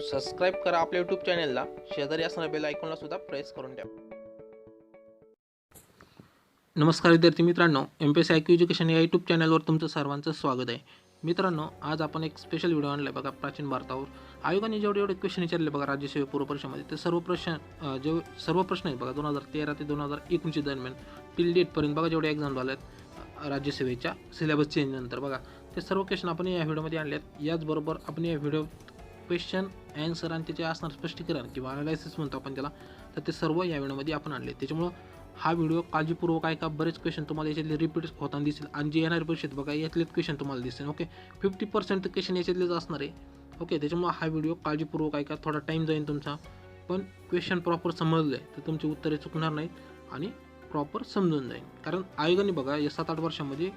Subscribe करा आपल्या YouTube चॅनलला, शेजारी असणाऱ्या बेल आयकॉनला सुद्धा प्रेस करून द्या. नमस्कार विद्यार्थी मित्रांनो, MPSC IQ एज्युकेशन या यूट्यूब चॅनलवर तुमचं सर्वांचं स्वागत आहे. मित्रांनो, आज आपण एक स्पेशल व्हिडिओ आणला बघा प्राचीन भारतावर. आयोगाने जेवढे क्वेश्चन विचारले बघा राज्यसेवा पूर्व परीक्षेमध्ये, ते सर्व प्रश्न आहेत बघा 2013 ते 2019 दरम्यान टिल डेटपर्यंत बघा जेवढे एक्झाम झाले आहेत राज्यसेवेच्या सिलेबस चेंज नंतर बघा ते सर्व क्वेश्चन आपण या व्हिडिओमध्ये आणले आहेत. याचबरोबर आपण या व्हिडिओ क्वेश्चन ॲन्सर आणि त्याचे असणार स्पष्टीकरण किंवा अनालायसिस म्हणतो आपण त्याला, तर ते सर्व या व्हिडिओमध्ये आपण आणले. त्याच्यामुळं हा व्हिडिओ काळजीपूर्वक आहे का, बरेच क्वेश्चन तुम्हाला याच्यातले रिपीट होताना दिसेल आणि जे येणारे परीक्षेत बघा यातलेच क्वेश्चन तुम्हाला दिसेल. ओके, 50% क्वेश्चन याच्यातलेच असणार आहे. ओके, त्याच्यामुळे हा व्हिडिओ काळजीपूर्वक आहे का, थोडा टाईम जाईल तुमचा, पण क्वेश्चन प्रॉपर समजले तर तुमची उत्तरे चुकणार नाहीत आणि प्रॉपर समजून जाईल. कारण आयोगाने बघा या 7-8 वर्षामध्ये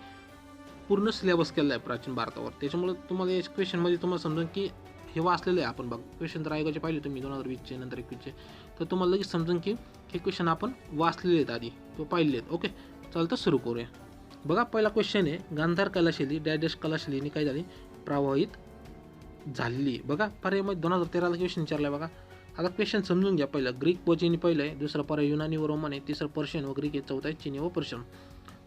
पूर्ण सिलेबस केला आहे प्राचीन भारतावर. त्याच्यामुळे तुम्हाला या क्वेश्चनमध्ये तुम्हाला समजून की हे वाचलेलं आहे आपण बघा क्वेश्चन तर आयोगाचे पाहिले तुम्ही 2020चे नंतर 21चे, तर तुम्हाला लगेच समजून की हे क्वेश्चन आपण वाचलेले आहेत आधी तो पाहिले आहेत. ओके, चालतं सुरू करूया. बघा पहिला क्वेश्चन आहे, गांधार कलाशैली डॅश कलाशैलीने काय झाली प्रभावित झालेली. बघा पर्यायमध्ये 2013ला क्वेश्चन विचारला आहे बघा. आता क्वेश्चन समजून घ्या. पहिलं ग्रीक व चीनी पहिलं आहे, दुसरं पर्याय युनानी व रोमन आहे, तिसरं पर्शियन व ग्रीक आहे, चौथा आहे चीनी व पर्शियन.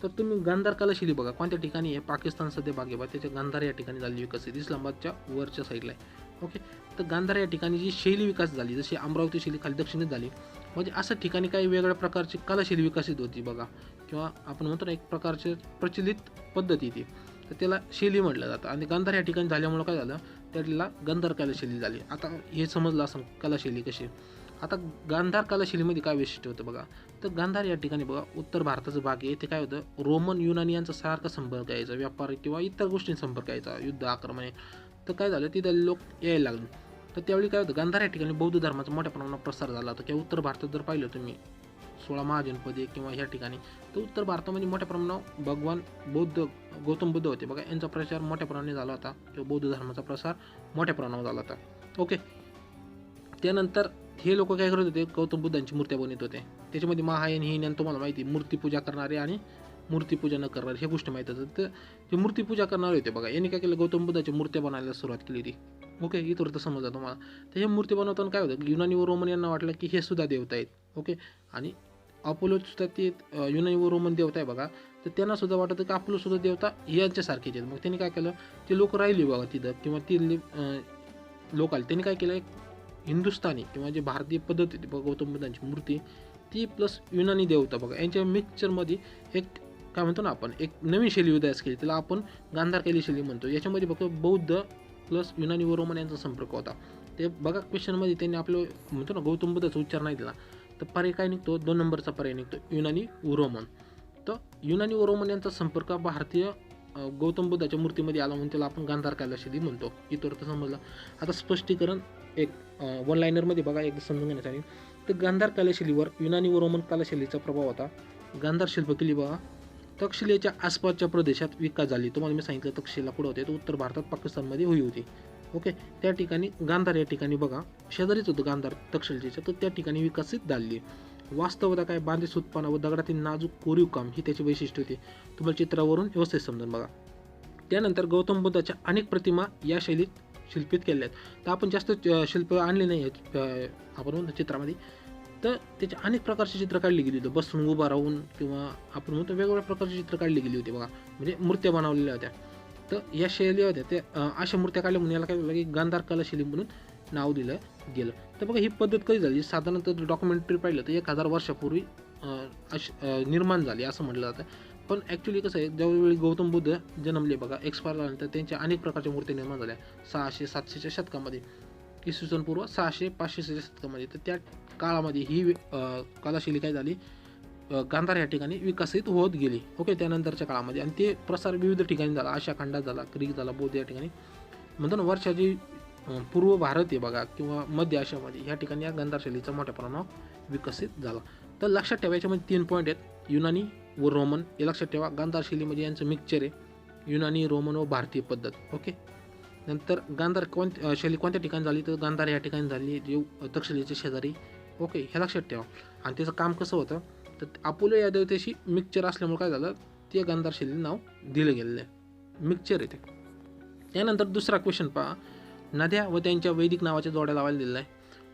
तर तुम्ही गांधार कलाशैली बघा कोणत्या ठिकाणी आहे, पाकिस्तान सध्या भाग आहे बघा, त्याच्या गांधार या ठिकाणी झाली विकसित, इस्लामाबादच्या वरच्या साईडला आहे. ओके, तर गांधार या ठिकाणी जी शैली विकास झाली, जशी अमरावती शैली खाली दक्षिणेत झाली, म्हणजे असं ठिकाणी काही वेगळ्या प्रकारची कलाशैली विकसित होती बघा, किंवा आपण म्हणतो ना एक प्रकारचे प्रचलित पद्धती ती, तर त्याला शैली म्हटलं जातं. आणि गांधार या ठिकाणी झाल्यामुळं काय झालं, त्याला गांधार कलाशैली झाली. आता हे समजलं असं कलाशैली कशी. आता गांधार कलाशैलीमध्ये काय वैशिष्ट्य होतं बघा, तर गांधार या ठिकाणी बघा उत्तर भारताचं भाग आहे, ते काय होतं रोमन युनानी यांचा सारखा संपर्क यायचा, व्यापार किंवा इतर गोष्टी संपर्क यायचा, युद्ध आक्रमणे. तर काय झालं तिथं लोक यायला लागले. तर त्यावेळी काय होतं गांधार या ठिकाणी बौद्ध धर्माचा मोठ्या प्रमाणात प्रसार झाला होता. किंवा उत्तर भारतात जर पाहिलं तुम्ही 16 महाजनपदे किंवा ह्या ठिकाणी, तर उत्तर भारतामध्ये मोठ्या प्रमाणात भगवान बौद्ध गौतम बुद्ध होते बघा, यांचा प्रचार मोठ्या प्रमाणात झाला होता किंवा बौद्ध धर्माचा प्रसार मोठ्या प्रमाणावर झाला होता. ओके, त्यानंतर हे लोक काय करत होते, गौतम बुद्धांची मूर्त्या बनवत होते. त्याच्यामध्ये महायान ही तुम्हाला माहिती, मूर्तीपूजा करणारे आणि मूर्तीपूजा न करणारे हे गोष्टी माहीत होतात. तर ते मूर्तीपूजा करणारे होते बघा, यांनी काय केलं गौतम बुद्धाची मूर्त्या बनवायला सुरुवात केली होती. ओके, इथवर तर समजलं तुम्हाला. तर हे मूर्ती बनवताना काय होतं, युनानी व रोमन यांना वाटलं की हे सुद्धा देवता आहेत. ओके, आणि अपोलो सुद्धा ते युनानी व रोमन देवता आहे बघा, तर त्यांना सुद्धा वाटतं की अपोलो सुद्धा देवता यांच्यासारखेच आहेत. मग त्यांनी काय केलं, ते लोक राहिली बघा तिथं, किंवा ती लोक आले, त्यांनी काय केलं, एक हिंदुस्थानी किंवा जे भारतीय पद्धत होती बघा गौतम बुद्धांची मूर्ती, ती प्लस युनानी देवता बघा यांच्या मिक्सचरमध्ये एक काय म्हणतो ना आपण, एक नवीन शैली उदयास केली, त्याला आपण गांधार शैली म्हणतो. याच्यामध्ये बघा बौद्ध प्लस युनानी व रोमन यांचा संपर्क होता. ते बघा क्वेश्चनमध्ये त्यांनी आपलं म्हणतो ना गौतम बुद्धाचा उच्चार नाही दिला, तर पर्याय काय निघतो, 2 नंबरचा पर्याय निघतो युनानी व रोमन. तर युनानी व रोमन यांचा संपर्क भारतीय गौतम बुद्धाच्या मूर्तीमध्ये आला, म्हणून त्याला आपण गांधार कलाशैली म्हणतो. इथवर तर समजलं. आता स्पष्टीकरण एक 1 लाईनरमध्ये बघा एकदा समजून घेण्यासाठी. तर गांधार कलाशैलीवर युनानी व रोमन कलाशैलीचा प्रभाव होता. गांधार शिल्पकली बघा तक्षशिलेच्या आसपासच्या प्रदेशात विकास झाली. तुम्हाला मी सांगितलं तक्षशिला कुठं होते, तर उत्तर भारतात पाकिस्तानमध्ये होती. ओके, त्या ठिकाणी गांधार या ठिकाणी बघा शेजारीच होतं गांधार तक्षशिलेच्या, तर त्या ठिकाणी विकसित झाली. वास्तवता काय, बांधीसूतपणा व दगडातील नाजूक कोरीव काम ही त्याची वैशिष्ट्य होती. तुम्हाला चित्रावरून व्यवस्थित समजून बघा. त्यानंतर गौतम बुद्धाच्या अनेक प्रतिमा या शैलीत शिल्पित केल्या आहेत. तर आपण जास्त शिल्प आणले नाही आहेत आपण म्हणतो चित्रामध्ये, तर त्याचे अनेक प्रकारची चित्र काढली गेली होती, बसून उभा राहून किंवा आपण म्हणतो वेगवेगळ्या प्रकारची चित्र काढली गेली होती बघा, म्हणजे मूर्त्या बनवलेल्या होत्या. तर या शैली होत्या त्या अशा मूर्त्या काढल्या म्हणून याला काय झालं की गांधार कलाशैली म्हणून नाव दिलं गेलं. तर बघा ही पद्धत कधी झाली, साधारणतः डॉक्युमेंटरी पाहिलं तर 1000 वर्षापूर्वी निर्माण झाली असं म्हटलं जातं. पण ॲक्च्युली कसं आहे, ज्यावेळी गौतम बुद्ध जन्मले बघा, एक्सपायर झाल्यानंतर त्यांच्या अनेक प्रकारच्या मूर्ती निर्माण झाल्या 600-700च्या शतकामध्ये, इसवी सन पूर्व 600-500च्या शतकामध्ये. तर त्या काळामध्ये ही कलाशैली काय झाली, गांधार या ठिकाणी विकसित होत गेली. ओके, त्यानंतरच्या काळामध्ये, आणि ते प्रसार विविध ठिकाणी झाला, आशिया खंडात झाला, ग्रीक झाला, बौद्ध या ठिकाणी म्हणतो ना वरच्या जी पूर्व भारत आहे बघा किंवा मध्य आशियामध्ये, ह्या ठिकाणी या गांधार शैलीचा मोठ्या प्रमाणावर विकसित झाला. तर लक्षात ठेवा याच्यामध्ये 3 पॉईंट आहेत, युनानी व रोमन. हे लक्षात ठेवा, गांधार शैलीमध्ये यांचं मिक्सचर आहे, युनानी, रोमन व भारतीय पद्धत. ओके, नंतर गांधार शैली कोणत्या ठिकाणी झाली, तर गांधार या ठिकाणी झाली, जे तक्षशिलेच्या शेजारी. ओके, हे लक्षात ठेवा. आणि त्याचं काम कसं होतं, तर अपोलो या देवतेशी मिक्सचर असल्यामुळे काय झालं, ते गांधार शैलीला नाव दिलं गेलेलं आहे, मिक्सचर आहे ते. त्यानंतर दुसरा क्वेश्चन पहा, नद्या व त्यांच्या वैदिक नावाच्या जोड्या लावायला दिलेला आहे.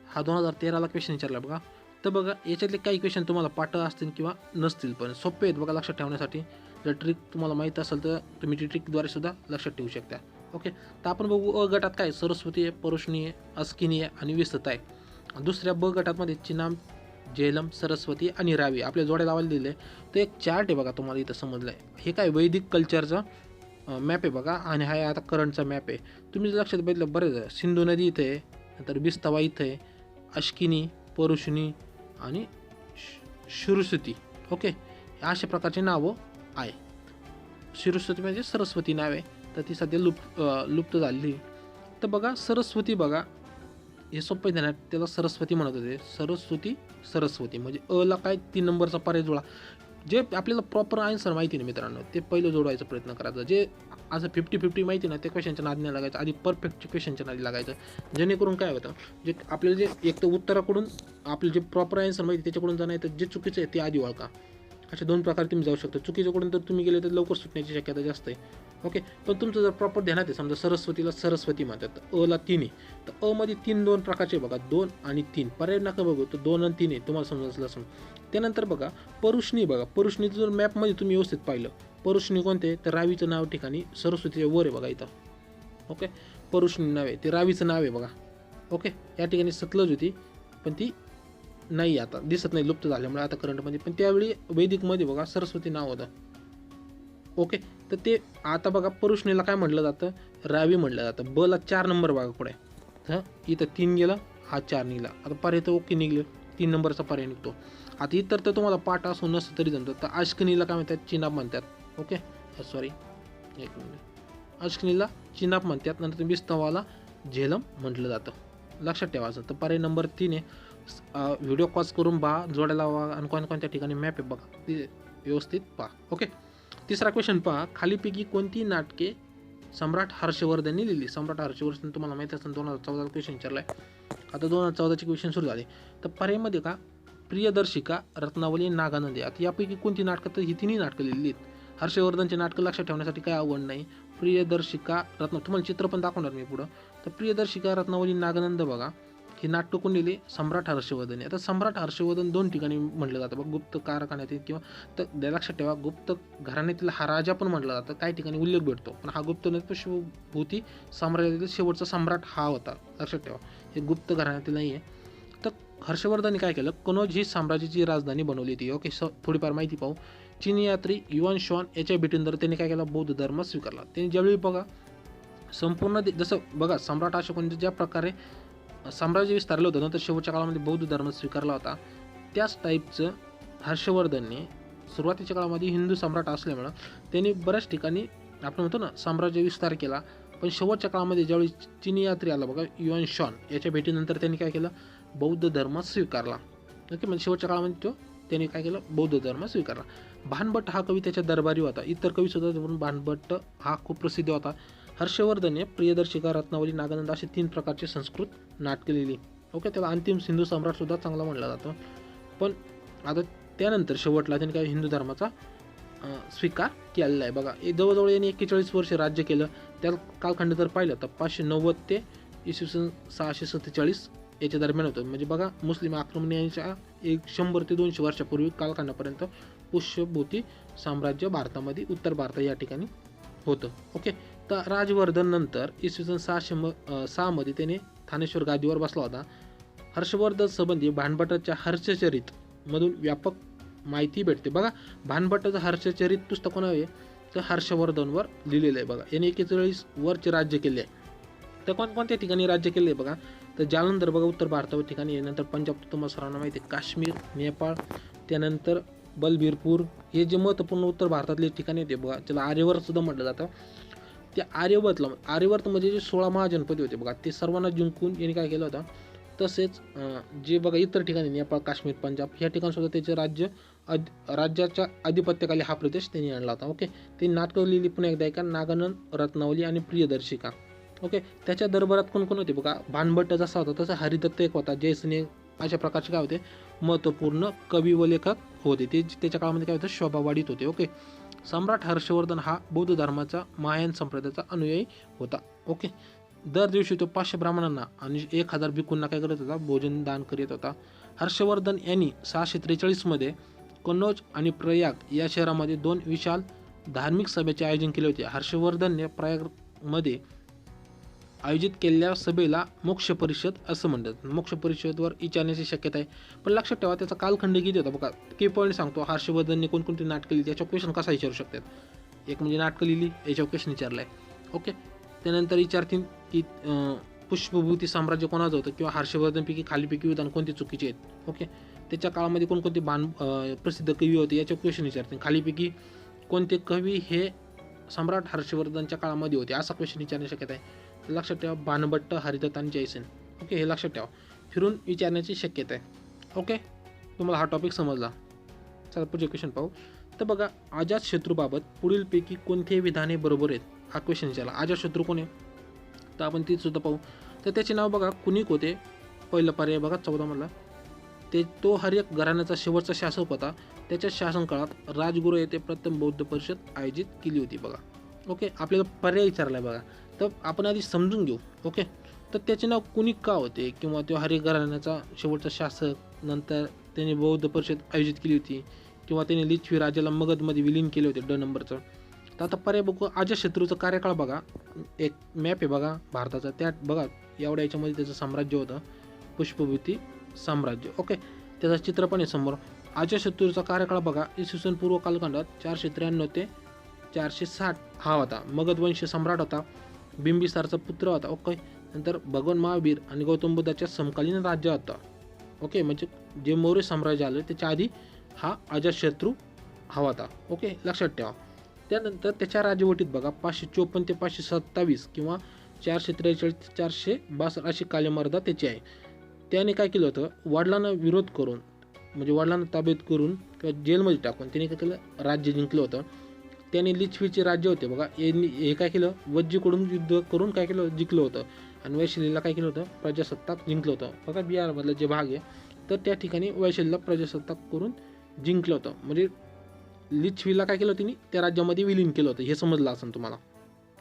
हा 2013ला क्वेश्चन विचारला बघा. तर बघा याच्यातले काही क्वेश्चन तुम्हाला पाठ असतील किंवा नसतील, पण सोपे आहेत बघा लक्षात ठेवण्यासाठी. जर ट्रिक तुम्हाला माहीत असेल तर तुम्ही ती ट्रिकद्वारे सुद्धा लक्षात ठेवू शकता. ओके, तर आपण बघू अ गटात काय सरस्वती आहे, परुष्णी आहे, अस्किनी आहे आणि विस्तता आहे. दुसऱ्या ब गटामध्ये चिनाब, झेलम, सरस्वती आणि रावी आपल्या जोड्या लावायला दिले. तर एक चार्ट आहे बघा तुम्हाला इथं समजलं आहे. हे काय वैदिक कल्चरचा मॅप आहे बघा, आणि हा आता करंटचा मॅप आहे. तुम्ही लक्षात बघितलं बरेच सिंधू नदी इथे आहे, नंतर बिस्तवा इथे आहे, अश्किनी, परुष्णी आणि श्रुश्रुती. ओके, अशा प्रकारची नावं आहे. श्रुश्रुती म्हणजे सरस्वती नाव आहे, तर ती सध्या लुप्त झालेली. तर बघा सरस्वती बघा हे सोपं देण्यात त्याला सरस्वती म्हणत होते. सरस्वती म्हणजे अला काय 3 नंबरचा पर्याय जोडा. जे आपल्याला प्रॉपर आन्सर माहिती नाही मित्रांनो ते पहिलं जोडवायचा प्रयत्न करायचा. जे असं 50-50 माहिती ना ते क्वेश्चनच्या नादी नाही लागायचं, आधी परफेक्ट क्वेश्चनच्या नादी लागायचं. जेणेकरून काय होतं, जे आपल्याला जे एक तर उत्तराकडून आपलं जे प्रॉपर आन्सर माहिती त्याच्याकडून जाणं आहे, तर जे चुकीचं आहे ते आधी ओळखा. असे 2 प्रकारे तुम्ही जाऊ शकता. चुकीच्याकडून तर तुम्ही गेले तर लवकर सुटण्याची शक्यता जास्त आहे. ओके, पण तुमचं जर प्रॉपर ध्यानात आहे, समजा सरस्वतीला सरस्वती म्हणतात, अला 3 आहे, तर अ मध्ये 2 प्रकारचे बघा, 2 आणि 3 पर्याय नका बघू, तर 2 आणि 3 आहे तुम्हाला समजलं असेल. त्यानंतर बघा परुष्णी बघा, परुष्णीचं जर मॅपमध्ये तुम्ही व्यवस्थित पाहिलं, परुष्णी कोणते तर रावीचं नाव ठिकाणी सरस्वतीच्या वर आहे बघा इथं. ओके, परुष्णी नाव आहे, ते रावीचं नाव आहे बघा. ओके, या ठिकाणी सतलज होती पण ती नाही, आता दिसत नाही लुप्त झाल्यामुळे आता करंटमध्ये, पण त्यावेळी वैदिकमध्ये बघा सरस्वती नाव होतं. ओके, तर ते आता बघा परुष्णीला काय म्हटलं जातं, रावी म्हटलं जातं. बला 4 नंबर बघा पुढे, तर इथं 3 गेला, हा 4 निघाला. आता पर्याय तर ओके निघले, 3 नंबरचा पर्याय निघतो. आता इतर तर तुम्हाला पाठ असं नसतं तरी जमतं. तर अश्किनीला काय म्हणतात, चिनाब म्हणतात. ओके, सॉरी एक मिनिट, अश्किनीला चिनाब म्हणतात. नंतर बिस्तवाला झेलम म्हटलं जातं. लक्षात ठेवायचं. तर पर्याय नंबर 3 आहे. व्हिडिओ कॉज करून पहा, जोड्या लावा आणि कोणत्या ठिकाणी मॅप आहे बघा ते व्यवस्थित पहा. ओके, तिसरा क्वेश्चन पहा, खालीपैकी कोणती नाटके सम्राट हर्षवर्धनने लिहिली. सम्राट हर्षवर्धन तुम्हाला माहिती असेल 2014 क्वेश्चन विचारला आहे. आता 2014चे क्वेश्चन सुरू झाले. तर पर्यायमध्ये का प्रियदर्शिका, रत्नावली, नागानंदी. आता यापैकी कोणती नाटकं, तर ही 3 नाटकं लिहिली आहेत. हर्षवर्धनचे नाटकं लक्षात ठेवण्यासाठी काय आवड नाही. प्रियदर्शिका, तुम्हाला चित्र पण दाखवणार मी पुढं. तर प्रियदर्शिका, रत्नावली, नागानंद बघा ही नाटकं कोण लिहिली, सम्राट हर्षवर्धन. आता सम्राट हर्षवर्धन 2 ठिकाणी म्हटलं जातं बघ, गुप्त कारखान्यातील किंवा तर लक्षात ठेवा गुप्त घराण्यातील हा राजा पण म्हटलं जातं, काही ठिकाणी उल्लेख भेटतो, पण हा गुप्त शिवभूती साम्राज्यातील शेवटचा सम्राट हा होता. लक्षात ठेवा हे गुप्त घराण्यातील नाही आहे. तर हर्षवर्धनने काय केलं, कनौज ही साम्राज्याची राजधानी बनवली होती. ओके, थोडीफार माहिती पाहू. चीनी यात्री युआन शॉन याच्या भेटीनंतर त्यांनी काय केलं, बौद्ध धर्म स्वीकारला. त्यांनी ज्यावेळी बघा संपूर्ण जसं बघा सम्राट अशोकाने ज्या प्रकारे साम्राज्य विस्तारलं होतं, नंतर शेवटच्या काळामध्ये बौद्ध धर्म स्वीकारला होता, त्याच टाईपचं हर्षवर्धनने सुरुवातीच्या काळामध्ये हिंदू सम्राट असल्यामुळं त्यांनी बऱ्याच ठिकाणी आपण म्हणतो ना साम्राज्य विस्तार केला. पण शेवटच्या काळामध्ये ज्यावेळी चीनी यात्री आला बघा युआन शॉन याच्या भेटीनंतर त्यांनी काय केलं, बौद्ध धर्म स्वीकारला. ओके, म्हणजे शेवटच्या काळामध्ये त्यांनी काय केलं, बौद्ध धर्म स्वीकारला. भानभट्ट हा कवी त्याच्या दरबारी होता. इतर कवी सुद्धा म्हणून भानभट्ट हा खूप प्रसिद्ध होता. हर्षवर्धनने प्रियदर्शिका, रत्नावली, नागानंद असे 3 प्रकारचे संस्कृत नाटकं लिहिली. ओके, त्याला अंतिम सिंधू सम्राट सुद्धा चांगला म्हणलं जातं. पण आता त्यानंतर शेवटला त्यांनी काय हिंदू धर्माचा स्वीकार केलेला आहे बघा. जवळजवळ यांनी 41 वर्ष राज्य केलं. त्या कालखंड जर पाहिलं तर 590 ते इसवी सन 647 याच्या दरम्यान होतं. म्हणजे बघा मुस्लिम आक्रमण यांच्या 100 ते 200 वर्षापूर्वी कालखंडापर्यंत पुष्यभूती साम्राज्य भारतामध्ये उत्तर भारत या ठिकाणी होतं. ओके, तर राजवर्धन नंतर इसवी सन 606 मध्ये त्याने थानेश्वर गादीवर बसला होता. हर्षवर्धन संबंधी भानभट्टाच्या हर्षचरित मधून व्यापक माहिती भेटते बघा. भानभट्टाचं हर्षचरित पुस्तक कोण आहे तर हर्षवर्धनवर लिहिलेलं आहे बघा. याने 41 वर्ष राज्य केले आहे. तर कोणत्या ठिकाणी राज्य केले बघा, तर जालंधर बघा उत्तर भारतावर ठिकाणी आहे. नंतर पंजाब तुम्हाला सर्वांना माहिती आहे, काश्मीर, नेपाळ, त्यानंतर बलबीरपूर हे जे महत्त्वपूर्ण उत्तर भारतातले ठिकाणी होते बघा, त्याला आर्यवर्त सुद्धा म्हटलं जातं. त्या आर्यवर्त म्हणजे जे 16 महाजनपदी होते बघा, ते सर्वांना जिंकून यांनी काय केलं होतं. तसेच जे बघा इतर ठिकाणी नेपाळ, काश्मीर, पंजाब ह्या ठिकाणी सुद्धा त्याचे राज्याच्या अधिपत्याखाली हा प्रदेश त्यांनी आणला होता. ओके, ते नाटकं लिहिली पुन्हा एकदा ऐका, नागानंद, रत्नावली आणि प्रियदर्शिका. ओके, त्याच्या दरबारात कोण कोण होते बघा, भानभट्ट जसा होता तसा हरिदत्त एक होता, जयसने अशा प्रकारचे काय होते महत्त्वपूर्ण कवी व लेखक होते. ते त्याच्या काळामध्ये काय होतं, शोभावाडीत होते. ओके, सम्राट हर्षवर्धन हा बौद्ध धर्माचा महायान संप्रदायाचा अनुयायी होता. ओके, दर दिवशी तो 500 ब्राह्मणांना आणि 1000 भिक्खूंना काय करत होता, भोजन दान करीत होता. हर्षवर्धन यांनी 643 मध्ये कन्नौज आणि प्रयाग या शहरामध्ये 2 विशाल धार्मिक सभेचे आयोजन केले होते. हर्षवर्धनने प्रयागमध्ये आयोजित केलेल्या सभेला मोक्ष परिषद असं म्हणतात. मोक्ष परिषदवर विचारण्याची शक्यता आहे. पण लक्षात ठेवा त्याचा कालखंड किती होता बघा. की पॉईंट सांगतो. हर्षवर्धनने कोणकोणती नाटकं लिहिली त्याच्यावर क्वेश्चन कसा विचारू शकतात. एक म्हणजे नाटकं लिहिली याच्यावर क्वेश्चन विचारलाय. ओके. त्यानंतर विचारतील की पुष्पभूती साम्राज्य कोणाचं होतं किंवा हर्षवर्धनपैकी खालीपैकी विधान कोणते चुकीचे आहेत. ओके. त्याच्या काळामध्ये कोणकोणते प्रसिद्ध कवी होते याच्यावर क्वेश्चन विचारतील. खालीपैकी कोणते कवी हे सम्राट हर्षवर्धनच्या काळामध्ये होते असा क्वेश्चन विचारण्याची शक्यता आहे. लक्षात ठेवा बाणभट्ट, हरिदत्त आणि जयसेन. ओके. हे लक्षात ठेवा. फिरून विचारण्याची शक्यता आहे. ओके. तुम्हाला हा टॉपिक समजला. चला पुढचे क्वेश्चन पाहू. तर बघा अजातशत्रूबाबत पुढीलपैकी कोणते विधाने बरोबर आहेत हा क्वेश्चन विचारला. अजातशत्रू कोण आहे तर आपण ती सुद्धा पाहू. तर त्याचे नाव बघा कुणिक होते. पहिलं पर्याय बघा 14 मधला. तो हर्यक घराण्याचा शेवटचा शासक होता. त्याच्या शासनकाळात राजगुरू येथे प्रथम बौद्ध परिषद आयोजित केली होती बघा. ओके. आपल्याला पर्याय विचारला आहे बघा. तर आपण आधी समजून घेऊ. ओके. तर त्याचे नाव कुणिक का होते किंवा तो हर्यक घराण्याचा शेवटचा शासक, नंतर त्याने बौद्ध परिषद आयोजित केली होती किंवा त्याने लिच्छवी राजाला मगधमध्ये विलीन केले होते. ड नंबरचं. तर आता पर्याय बघू. अजातशत्रूचा कार्यकाळ बघा. एक मॅप आहे बघा भारताचा. त्यात बघा एवढ्या याच्यामध्ये त्याचं साम्राज्य होतं पुष्पभूती साम्राज्य. ओके. त्याचा चित्र पण आहे समोर. अजातशत्रूचा कार्यकाळ बघा इसवी सन पूर्व कालखंडात 493 ते 460 हा होता. मगधवंशी सम्राट होता. बिंबिसारचा पुत्र होता. ओके. नंतर भगवान महावीर आणि गौतम बुद्धाच्या समकालीन राज्य होता. ओके. म्हणजे जे मौर्य साम्राज्य आलं त्याच्या आधी हा अजातशत्रू हा होता. ओके. लक्षात ठेवा. त्यानंतर त्याच्या राजवटीत बघा 554 ते 527 किंवा 443 ते 462 अशी कालमर्यादा त्याची आहे. त्याने काय केलं होतं, वडिलांना विरोध करून म्हणजे वडिलांना ताब्यात करून किंवा जेलमध्ये टाकून त्याने काय केलं, राज्य जिंकलं होतं. त्याने लिच्छवीचे राज्य होते बघा, हे काय केलं, वज्जीकडून युद्ध करून काय केलं, जिंकलं होतं. आणि वैशालीला काय केलं होतं, प्रजासत्ताक जिंकलं होतं बघा. बिहारमधलं जे भाग आहे तर त्या ठिकाणी वैशालीला प्रजासत्ताक करून जिंकलं होतं. म्हणजे लिच्छवीला काय केलं तिने, त्या राज्यामध्ये विलीन केलं होतं. हे समजलं असेल तुम्हाला.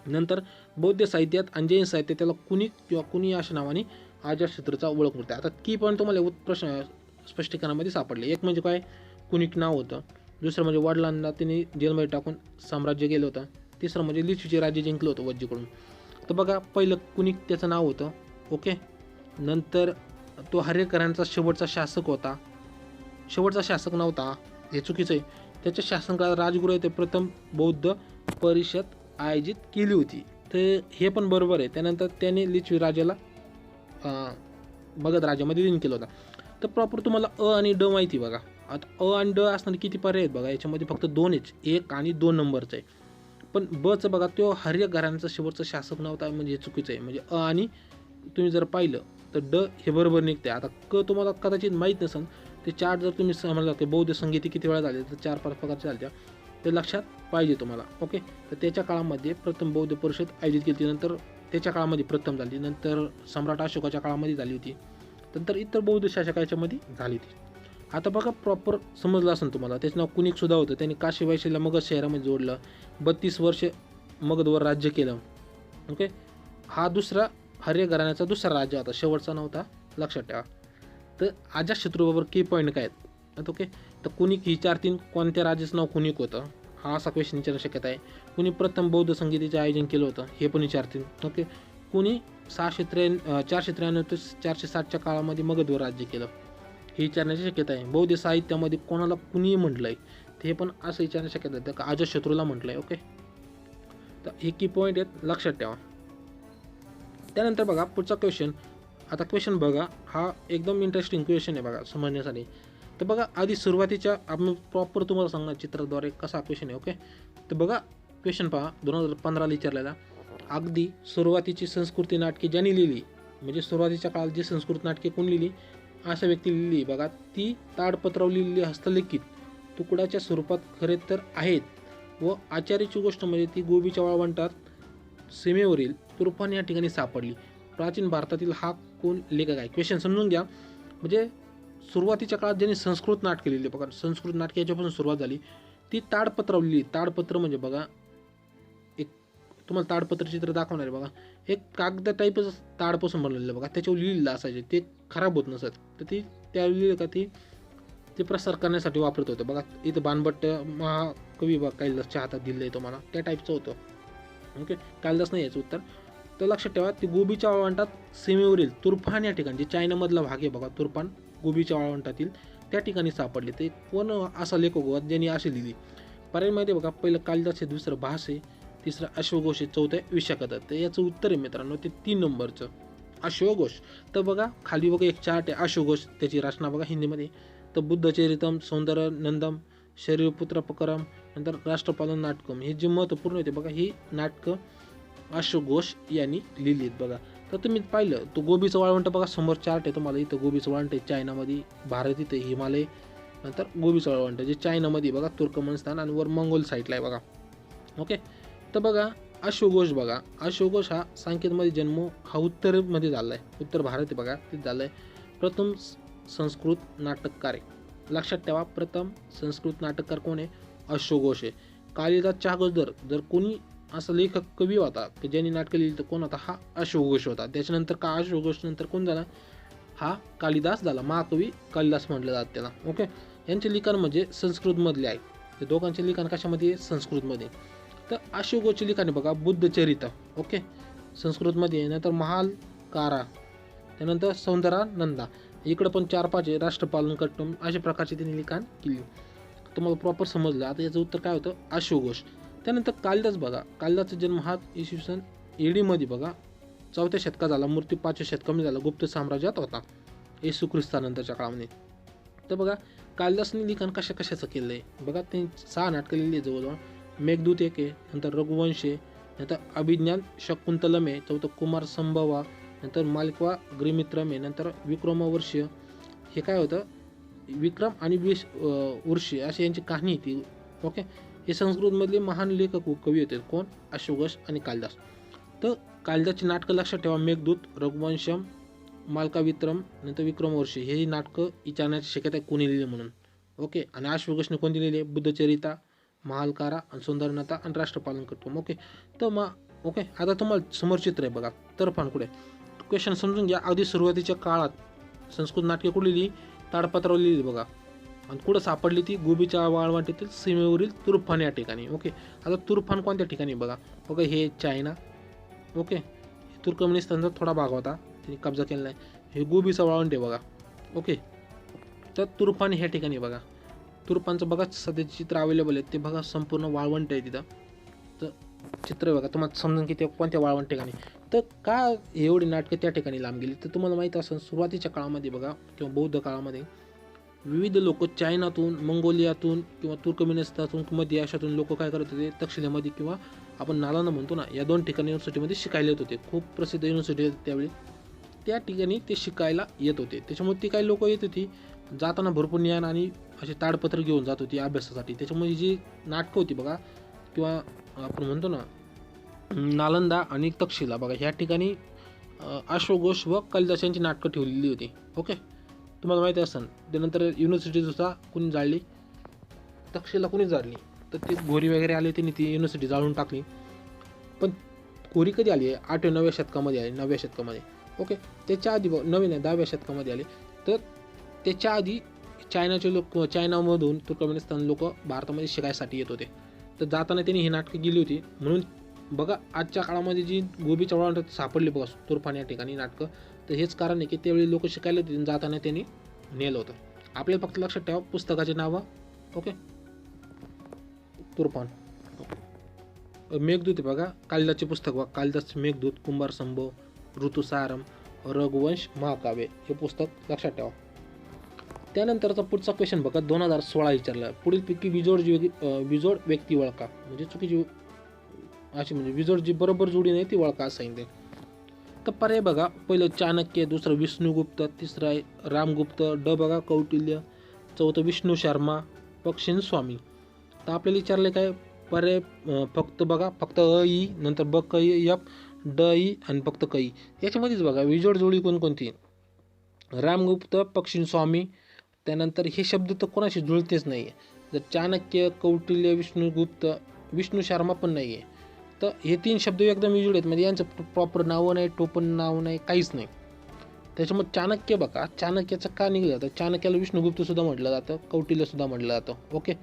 नंतर बौद्ध साहित्यात आणि जैन साहित्यात त्याला कुणिक किंवा कुणी अशा नावाने अजातशत्रूचा ओळख होते. आता की पण तुम्हाला प्रश्न स्पष्टीकरणामध्ये सापडले. एक म्हणजे काय, कुणिक नाव होतं. दुसरं म्हणजे वडिलांना तिने जेलमध्ये टाकून साम्राज्य गेलं होतं. तिसरं म्हणजे लिच्छवीचे राज्य जिंकलं होतं वज्जीकडून. तर बघा पहिलं कुणिक त्याचं नाव होतं. ओके. नंतर तो हर्यकरांचा शेवटचा शासक होता. शेवटचा शासक नव्हता, हे चुकीचं आहे. त्याच्या शासनकाळात राजगुरू येथे प्रथम बौद्ध परिषद आयोजित केली होती. तर हे पण बरोबर आहे. त्यानंतर त्याने लिच्छवी राजाला मगध राज्यामध्ये विलीन केलं होतं. तर प्रॉपर तुम्हाला अ आणि ड माहिती बघा. आता अ आणि ड असणारे किती पर्याय आहेत बघा, याच्यामध्ये फक्त 2च, 1 आणि 2 नंबरचं आहे. पण बचं बघा, तो हर्यक घराण्याचा शेवटचा शासक नव्हता, म्हणजे हे चुकीचं आहे. म्हणजे अ आणि तुम्ही जर पाहिलं तर ड हे बरोबर निघते. आता क तुम्हाला कदाचित माहीत नसेल, ते 4 जर तुम्ही समजला ते बौद्ध संगीती किती वेळा झाले तर 4-5 प्रकारचे झाले, ते लक्षात पाहिजे तुम्हाला. ओके. तर त्याच्या काळामध्ये प्रथम बौद्ध परिषद आयोजित केली. नंतर त्याच्या काळामध्ये प्रथम झाली, नंतर सम्राट अशोकाच्या काळामध्ये झाली होती, नंतर इतर बौद्ध शासकाच्यामध्ये झाली होती. आता बघा प्रॉपर समजलं असेल तुम्हाला. त्याचं नाव कुणिक सुद्धा होतं. त्यांनी काशी वैशालीला मगध शहरामध्ये जोडलं. 32 वर्ष मगधवर राज्य केलं. ओके. हा दुसरा हर्यक घराण्याचा दुसरा राज्य होता, शेवटचा नव्हता, लक्षात ठेवा. तर अजातशत्रूबरोबर की पॉईंट काय आहेत. ओके. तर कुणिक विचारतील कोणत्या राजाचं नाव कुणिक होतं, हा असा क्वेश्चन विचारण्याची शक्यता आहे. कुणी प्रथम बौद्ध संगीताचे आयोजन केलं होतं, हे पण विचारतील. ओके. कुणी 493 ते 460च्या काळामध्ये मगधवर राज्य केलं, हे विचारण्याची शक्यता आहे. बौद्ध साहित्यामध्ये कोणाला कुणी म्हटलंय ते पण असं विचारण्याची शक्यता आहे, का अजातशत्रूला म्हटलंय. ओके. तर हे की पॉईंट आहेत, लक्षात ठेवा. त्यानंतर बघा पुढचा क्वेश्चन. आता क्वेश्चन बघा, हा एकदम इंटरेस्टिंग क्वेश्चन आहे बघा समजण्यासाठी. तर बघा आधी सुरुवातीच्या आपण प्रॉपर तुम्हाला सांगणार चित्राद्वारे कसा क्वेश्चन आहे. ओके. तर बघा क्वेश्चन पहा, 2015ला विचारलेला. अगदी सुरुवातीची संस्कृती नाटके ज्यांनी लिहिली, म्हणजे सुरुवातीच्या काळात जी संस्कृत नाटके कोण लिहिली, अशा व्यक्ती लिहिली बघा. ती ताडपत्रावर लिहिलेली हस्तलिखित तुकड्याच्या स्वरूपात खरे तर आहेत. व आश्चर्याची गोष्ट म्हणजे ती गोबीच्या वाळवंटात सीमेवरील तुर्फान या ठिकाणी सापडली. प्राचीन भारतातील हा कोण लेखक आहे. क्वेश्चन समजून घ्या. म्हणजे सुरुवातीच्या काळात ज्यांनी संस्कृत नाटके लिहिली बघा, संस्कृत नाटके याच्यापासून सुरुवात झाली, ती ताडपत्रावर लिहिली. ताडपत्र म्हणजे बघा एक तुम्हाला ताडपत्र चित्र दाखवणार आहे बघा. एक कागद टाईपच ताडपासून बनलेलं बघा, त्याच्यावर लिहिलेलं असायचे, ते खराब होत नसत. तर ती त्या लिहिलं का ते प्रसार करण्यासाठी वापरत होतं बघा. इथं बाणभट्ट महाकवी बघा कालिदासच्या हातात दिलं आहे तुम्हाला, त्या टाईपचं होतं. ओके, कालिदास नाही याचं उत्तर. तर लक्षात ठेवा, ती गोबीच्या वाळवंटात सीमेवरील तुर्फान या ठिकाणी, जे चायनामधला भाग आहे बघा तुर्फान, गोबीच्या वाळवंटातील त्या ठिकाणी सापडले. ते कोण असा लेखक होता ज्यांनी अशी लिहिली? पर्यायमध्ये बघा, पहिलं कालिदास आहे, दुसरं भास आहे, तिसरं अश्वघोष आहे, चौथं आहे विशाखदत्त. तर याचं उत्तर आहे मित्रांनो ते 3 नंबरचं अश्वघोष. तर बघा खाली बघा एक चार्ट आहे अश्वघोष, त्याची रचना बघा हिंदीमध्ये. तर बुद्धचरितम, सौंदर्य नंदम, शरीरपुत्र प्रकरम, नंतर राष्ट्रपालन नाटकम, हे जे महत्त्वपूर्ण होते बघा, ही नाटकं अश्वघोष यांनी लिहिली आहेत बघा. तर तुम्ही पाहिलं तो गोबीचं वाळवंट बघा, समोर चार्ट आहे तुम्हाला, इथं गोबीचं वाळवंट आहे चायनामध्ये, भारत इथं हिमालय, नंतर गोबीचं वाळवंट जे चायनामध्ये बघा तुर्कमेनिस्तान, आणि वर मंगोल साईडला आहे बघा. ओके, तर बघा अश्वघोष बघा, अश्वघोष हा सांकेतमध्ये जन्म हा उत्तरमध्ये झाला आहे, उत्तर भारत आहे बघा, तिथे झालं आहे. प्रथम संस्कृत नाटककार आहे, लक्षात ठेवा, प्रथम संस्कृत नाटककार कोण आहे? अश्वघोष आहे. कालिदासच्या अगोदर जर कोणी असा लेखक कवी होता की ज्यांनी नाटकं लिहिली तर कोण होता? हा अश्वघोष होता. त्याच्यानंतर का अश्वघोष नंतर कोण झाला? हा कालिदास झाला, महाकवी कालिदास म्हटलं जातं त्याला. ओके, यांचे लिखाण म्हणजे संस्कृतमधले आहे, ते दोघांचे लिखाण कशामध्ये? संस्कृतमध्ये. तर अश्वघोषचे लिखाण आहे बघा बुद्धचरित, ओके, संस्कृतमध्ये, नंतर महालकारा, त्यानंतर सौंदर्यानंदा, इकडं पण 4-5 आहे, राष्ट्रपालन कट्टम, अशा प्रकारचे त्यांनी लिखाण केली. तुम्हाला प्रॉपर समजलं. आता याचं उत्तर काय होतं? अश्वघोष. त्यानंतर कालिदास बघा, कालिदासचा जन्म हा इसवी सन AD मध्ये बघा 4थ्या शतकात झाला, मृत्यू 5व्या शतकामध्ये झाला, गुप्त साम्राज्यात होता, येशू ख्रिस्तानंतरच्या काळामध्ये. तर बघा कालिदासने लिखाण कशाचं केलं आहे बघा, ते 6 नाटकं लिहिली आहे जवळजवळ. मेघदूत एक आहे, नंतर रघुवंश आहे, नंतर अभिज्ञान शकुंतलम आहे, चौथं कुमार संभवा, नंतर मालिकवा गृहमित्रम आहे, नंतर विक्रमवर्ष्य, हे काय होतं? विक्रम आणि वर्षी अशी यांची कहाणी ती. ओके, हे संस्कृतमधले महान लेखक व कवी होते, कोण? अश्वघोष आणि कालिदास. तर कालिदासची नाटकं लक्षात ठेवा, मेघदूत, रघुवंशम, मालकावित्रम, नंतर विक्रमवर्षी, हे नाटकं विचारण्याची शक्यता आहे कोणी लिहिली म्हणून. ओके, आणि अश्वघोषने कोणती लिहिली? बुद्धचरिता, महालकारा, आणि सौंदर्यनाथा, आणि राष्ट्रपालन कट्टम. ओके, तर मग ओके, आता तुम्हाला समोर चित्र आहे बघा, तरफान कुठे? क्वेश्चन समजून घ्या. अगदी सुरुवातीच्या काळात संस्कृत नाटके कुठे लिहिली? ताडपत्रावर लिहिली बघा, आणि कुठं सापडली ती? गोबीच्या वाळवंटातील सीमेवरील तुर्फान या ठिकाणी. ओके, आता तुर्फान कोणत्या ठिकाणी बघा, बघा हे चायना, ओके, तुर्कमेनिस्तानचा थोडा भाग होता, त्यांनी कब्जा केला नाही. हे गोबीचा वाळवंट आहे बघा. ओके, तर तुर्फान ह्या ठिकाणी बघा, तुर्फानचं बघा सध्याचे चित्र अवेलेबल आहे, ते बघा संपूर्ण वाळवंट आहे तिथं. तर चित्र बघा, तुम्हाला समजून की ते कोणत्या वाळवंट ठिकाणी. तर का एवढी नाटकं त्या ठिकाणी लांब गेली? तर तुम्हाला माहीत असेल, सुरुवातीच्या काळामध्ये बघा, किंवा बौद्ध काळामध्ये विविध लोक चायनातून, मंगोलियातून, किंवा तुर्कमेनिस्तानातून, मध्य आशियातून लोक काय करत होते? दक्षिणेमध्ये, किंवा आपण नालंदा म्हणतो ना, या 2 ठिकाणी युनिव्हर्सिटीमध्ये शिकायला येत होते. खूप प्रसिद्ध युनिव्हर्सिटी होती त्यावेळी, त्या ठिकाणी ते शिकायला येत होते. त्याच्यामुळे ती काही लोक येत होती, जाताना भरपूर ज्ञान आणि असे ताडपत्र घेऊन जात होती अभ्यासासाठी. त्याच्यामुळे जी नाटकं होती बघा, किंवा आपण म्हणतो ना नालंदा आणि तक्षशिला बघा, ह्या ठिकाणी अश्वघोष व कालिदास यांची नाटकं ठेवलेली होती. ओके, तुम्हाला माहिती असेल. त्यानंतर युनिव्हर्सिटीसुद्धा कोणी जाळली? तक्षशिला कोणी जाळली? तर ते घोरी वगैरे आले, त्यांनी ती युनिव्हर्सिटी जाळून टाकली. पण घोरी कधी आली आहे? 8व्या-9व्या शतकामध्ये आली, 9व्या शतकामध्ये. ओके, त्याच्या आधी 9व्या 10व्या शतकामध्ये आले. तर त्याच्या आधी चायनाचे लोक, चायनामधून तुर्कमेनिस्तान लोक भारतामध्ये शिकायसाठी येत होते. तर जाताना त्यांनी ही नाटकं गेली होती. म्हणून बघा आजच्या काळामध्ये जी गोबीच्या वाळवंटात सापडली बघा तुर्फान या ठिकाणी नाटकं, तर हेच कारण आहे की त्यावेळी लोक शिकायला होते, जाताना त्यांनी नेलं होतं. आपल्याला फक्त लक्षात ठेवा पुस्तकाचे नावं. ओके, तुर्फान. मेघदूत बघा, कालिदासचे पुस्तक बघा, कालिदास मेघदूत, कुंभार संभव, ऋतुसारम, रघुवंश, महाकाव्य, हे पुस्तक लक्षात ठेवा. त्यानंतरचा पुढचा क्वेश्चन बघा, 2016 विचारला. पुढीलपैकी बिजोड व्यक्ती ओळखा, म्हणजे चुकीची अशी, म्हणजे बिजोड जी बरोबर जोडी नाही ती ओळखा असं सांगितलं. तर पर्याय बघा, पहिलं चाणक्य, दुसरं विष्णुगुप्त, तिसरं आहे रामगुप्त, बघा कौटिल्य, चौथं विष्णू शर्मा, पक्षीन स्वामी. तर आपल्याला विचारले काय पर्याय? फक्त बघा, फक्त ई, नंतर ब क यप, ई, आणि फक्त कई. याच्यामध्येच बघा बिजोड जोडी कोणकोणती? रामगुप्त, पक्षीन स्वामी. त्यानंतर हे शब्द तर कोणाशी जुळतेच नाही आहे. जर चाणक्य, कौटिल्य, विष्णुगुप्त, विष्णू शर्मा पण नाही आहे. तर हे 3 शब्द एकदम युजड आहेत, म्हणजे यांचं प्रॉपर नावं नाही, टोपण नाव नाही, काहीच नाही. त्याच्यामुळे चाणक्य बघा, चाणक्याचं का निघलं जातं, चाणक्याला विष्णुगुप्त सुद्धा म्हटलं जातं, कौटिल्य सुद्धा म्हटलं जातं. ओके,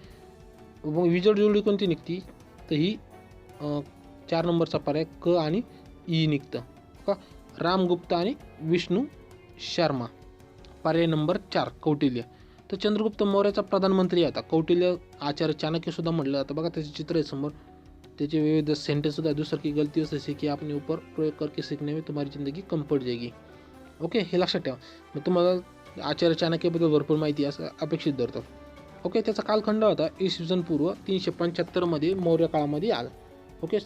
मग विजड जोडी कोणती निघती, तर ही 4 नंबरचा पर्याय क आणि ई निघतं का. रामगुप्त आणि विष्णू शर्मा, पर्याय नंबर 4 कौटिल्य. तर चंद्रगुप्त मौर्याचा प्रधानमंत्री आता कौटिल्य, आचार्य चाणक्य सुद्धा म्हटलं जातं. बघा त्याचे चित्र आहे समोर, त्याचे विविध सेंटेन्स सुद्धा. दुसरं की गलती से सीखी आपने ऊपर, प्रयोग करके सीखने में तुम्हारी जिंदगी कम पड जाएगी. ओके, हे लक्षात ठेवा. मग तुम्हाला आचार्य चाणक्यबद्दल भरपूर माहिती असं अपेक्षित धरतो. ओके, त्याचा कालखंड होता इसवी सन पूर्व 375 मौर्य काळामध्ये आला. ओके,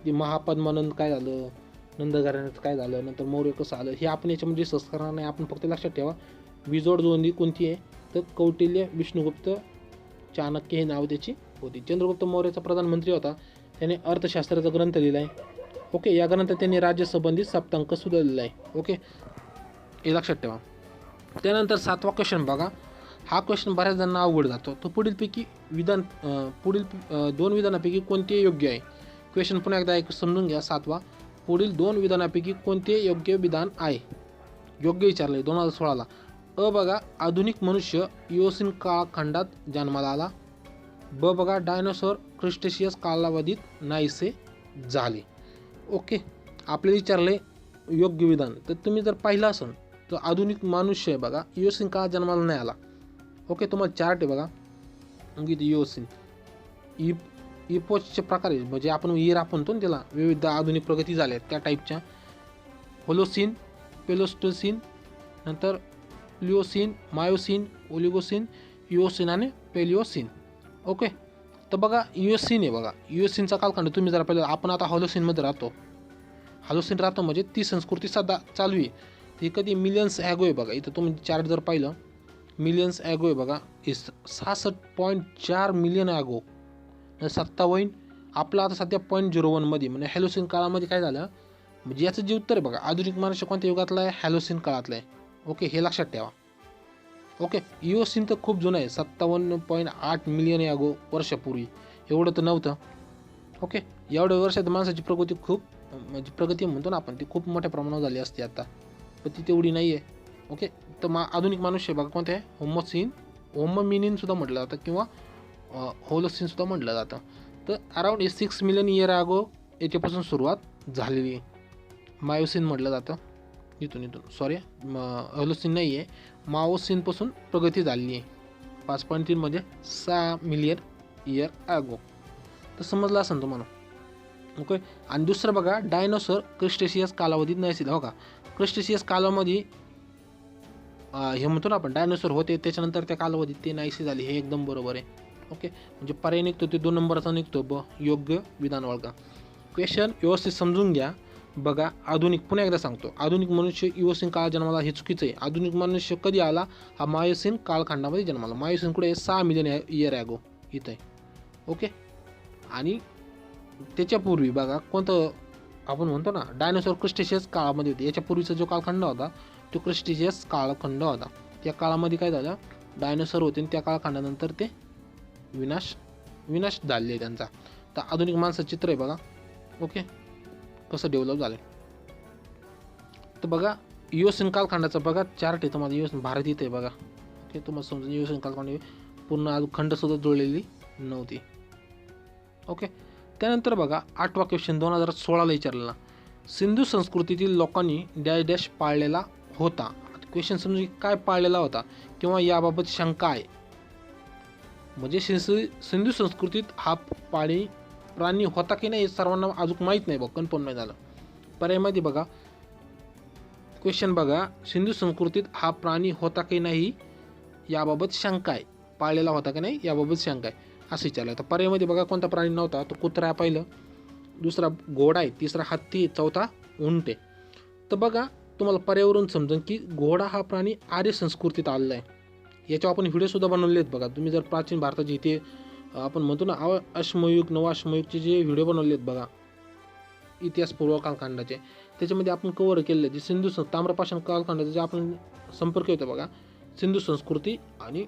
ते महापद्मानंद काय झालं, नंद घराण्याचं काय झालं, नंतर मौर्य कसं आलं, हे आपण याच्यामध्ये डिस्कस करणार नाही. आपण फक्त लक्षात ठेवा विजोड जोडी कोणती आहे, तर कौटिल्य, विष्णुगुप्त, चाणक्य हे नाव त्याची होती. चंद्रगुप्त मौर्याचा प्रधानमंत्री होता, त्याने अर्थशास्त्राचा ग्रंथ लिहिला आहे. ओके, या ग्रंथात त्यांनी राज्यसंबंधित सप्तांक सुद्धा लिहिला आहे. ओके, हे लक्षात ठेवा. त्यानंतर 7वा क्वेश्चन बघा. हा क्वेश्चन बऱ्याच जणांना अवघड जातो. तो पुढील 2 विधानापैकी कोणते योग्य आहे. क्वेश्चन पुन्हा एकदा समजून घ्या. 7वा, पुढील 2 विधानापैकी कोणते योग्य विधान आहे. योग्य विचारले 2016ला. अ बघा, आधुनिक मनुष्य इओसिन कालखंडात जन्माला आला. ब बघा, डायनोसॉर क्रिस्टेशियस कालावधीत नाहीसे झाले. ओके, आपले विचारले योग्य विधान. तर तुम्ही जर पाहिलं असेल तर आधुनिक मनुष्य आहे बघा, इओसिन काळात जन्माला नाही आला. ओके, तुम्हाला चार्ट आहे बघा, इओसिन इपोचचे प्रकार आहे, म्हणजे आपण इरा म्हणतो ना त्याला, विविध आधुनिक प्रगती झाल्या त्या टाईपच्या. होलोसिन, पेलोस्टोसिन, नंतर प्लिओसिन, मायोसिन, ओलिगोसिन, इओसिन आणि पेलिओसिन. ओके, तर बघा इओसिन आहे बघा, इओसिनचा कालखंड तुम्ही जरा पहिलं, आपण आता हॉलोसिनमध्ये राहतो. हॉलोसिन राहतो म्हणजे ती संस्कृती सध्या चालू आहे. ती कधी मिलियन्स ॲगो आहे बघा, इथं तुम्ही चार्ट जर पाहिलं मिलियन्स ॲगो आहे बघा, 66.4 मिलियन ॲगो. 57 आपला आता सध्या 0.01 म्हणजे हॅलोसिन काळामध्ये काय झालं, म्हणजे याचं जे उत्तर आहे बघा, आधुनिक मनुष्य कोणत्या युगातला आहे, हॅलोसिन काळातला आहे. ओके, हे लक्षात ठेवा. ओके, इओसिन तर खूप जुनं आहे, 57.8 मिलियन ॲगो वर्षापूर्वी, एवढं तर नव्हतं. ओके, एवढ्या वर्षात माणसाची प्रगती खूप, म्हणजे प्रगती म्हणतो ना आपण, ती खूप मोठ्या प्रमाणावर झाली असते आता, पण ती तेवढी नाही आहे. ओके, तर आधुनिक मनुष्य बघा कोणते आहे, होमोमिनिन सुद्धा म्हटलं जातं किंवा होलोसिन सुद्धा म्हटलं जातं. तर अराउंड 6 मिलियन इयर ॲगो याच्यापासून सुरुवात झालेली आहे. मायोसिन म्हटलं जातं, इथून सॉरी, होलोसिन नाही आहे, माओसिनपासून प्रगती झालेली आहे. 5.3 म्हणजे 6 मिलियन इयर ॲगो. तर समजलं असेल तुम्हाला. ओके, आणि दुसरं बघा, डायनोसॉर क्रिस्टेशियस कालावधीत नैसर्गिक. हो का, क्रिस्टेशियस कालामध्ये हे म्हणतो ना आपण डायनोसॉर होते, त्याच्यानंतर त्या कालावधीत ते नाहीसे झाले, हे एकदम बरोबर आहे. ओके, म्हणजे पर्याय निघतो ते 2 नंबरचा निघतो, योग्य विधान ओळखा. क्वेश्चन व्यवस्थित समजून घ्या. बघा, आधुनिक, पुन्हा एकदा सांगतो, आधुनिक मनुष्य इओसिन काळात जन्माला, हे चुकीचं आहे. आधुनिक मनुष्य कधी आला, हा मायोसिन कालखंडामध्ये जन्माला. मायोसिन कुठे आहे, 6 मिलियन इयर ॲगो इथं आहे. ओके, आणि त्याच्यापूर्वी बघा कोणतं, आपण म्हणतो ना डायनोसॉर क्रिस्टेशियस काळामध्ये होते. याच्यापूर्वीचा जो कालखंड होता तो क्रिस्टेशियस कालखंड होता. त्या काळामध्ये काय झालं, डायनोसॉर होते आणि त्या कालखंडानंतर ते विनाश झाले त्यांचा. तर आधुनिक माणसाचं चित्र आहे बघा. ओके, कसं डेव्हलप झालं. तर बघा इओसिन कालखंडाचा बघा चार्ट आहे तुम्हाला, इओसिन भारत इथे आहे बघा. ओके, तुम्हाला समजून इओसिन कालखंड पूर्ण खंडसुद्धा जुळलेली नव्हती. ओके, त्यानंतर बघा 8वा क्वेश्चन 2016ला विचारलेला. सिंधू संस्कृतीतील लोकांनी डॅश डॅश पाळलेला होता. क्वेश्चन समजून काय पाळलेला होता किंवा याबाबत शंका आहे. म्हणजे सिंधू संस्कृतीत हा प्राणी होता की नाही सर्वांना अजून माहीत नाही, कन्फर्म नाही झालं. पर्यायमध्ये बघा क्वेश्चन बघा, सिंधू संस्कृतीत हा प्राणी होता की नाही याबाबत शंका आहे, पाळलेला होता की नाही याबाबत शंका आहे असं विचारलं. तर पर्यायमध्ये बघा कोणता प्राणी नव्हता, तो कुत्रा आहे पहिलं, दुसरा घोडा आहे, तिसरा हत्ती, चौथा उंट आहे. तर बघा तुम्हाला पर्यावरून समजेल की घोडा हा प्राणी आर्य संस्कृतीत आलेला आहे. याच्यावर आपण व्हिडिओसुद्धा बनवले आहेत बघा. तुम्ही जर प्राचीन भारताचे इथे आपण म्हणतो ना अश्मयुग, नवाश्मयुगचे जे व्हिडिओ बनवले आहेत बघा, इतिहास पूर्व कालखंडाचे, त्याच्यामध्ये आपण कव्हर केलेले जे सिंधू ताम्रपाषाण कालखंडाचा जे आपण संपर्क होतो बघा, सिंधू संस्कृती आणि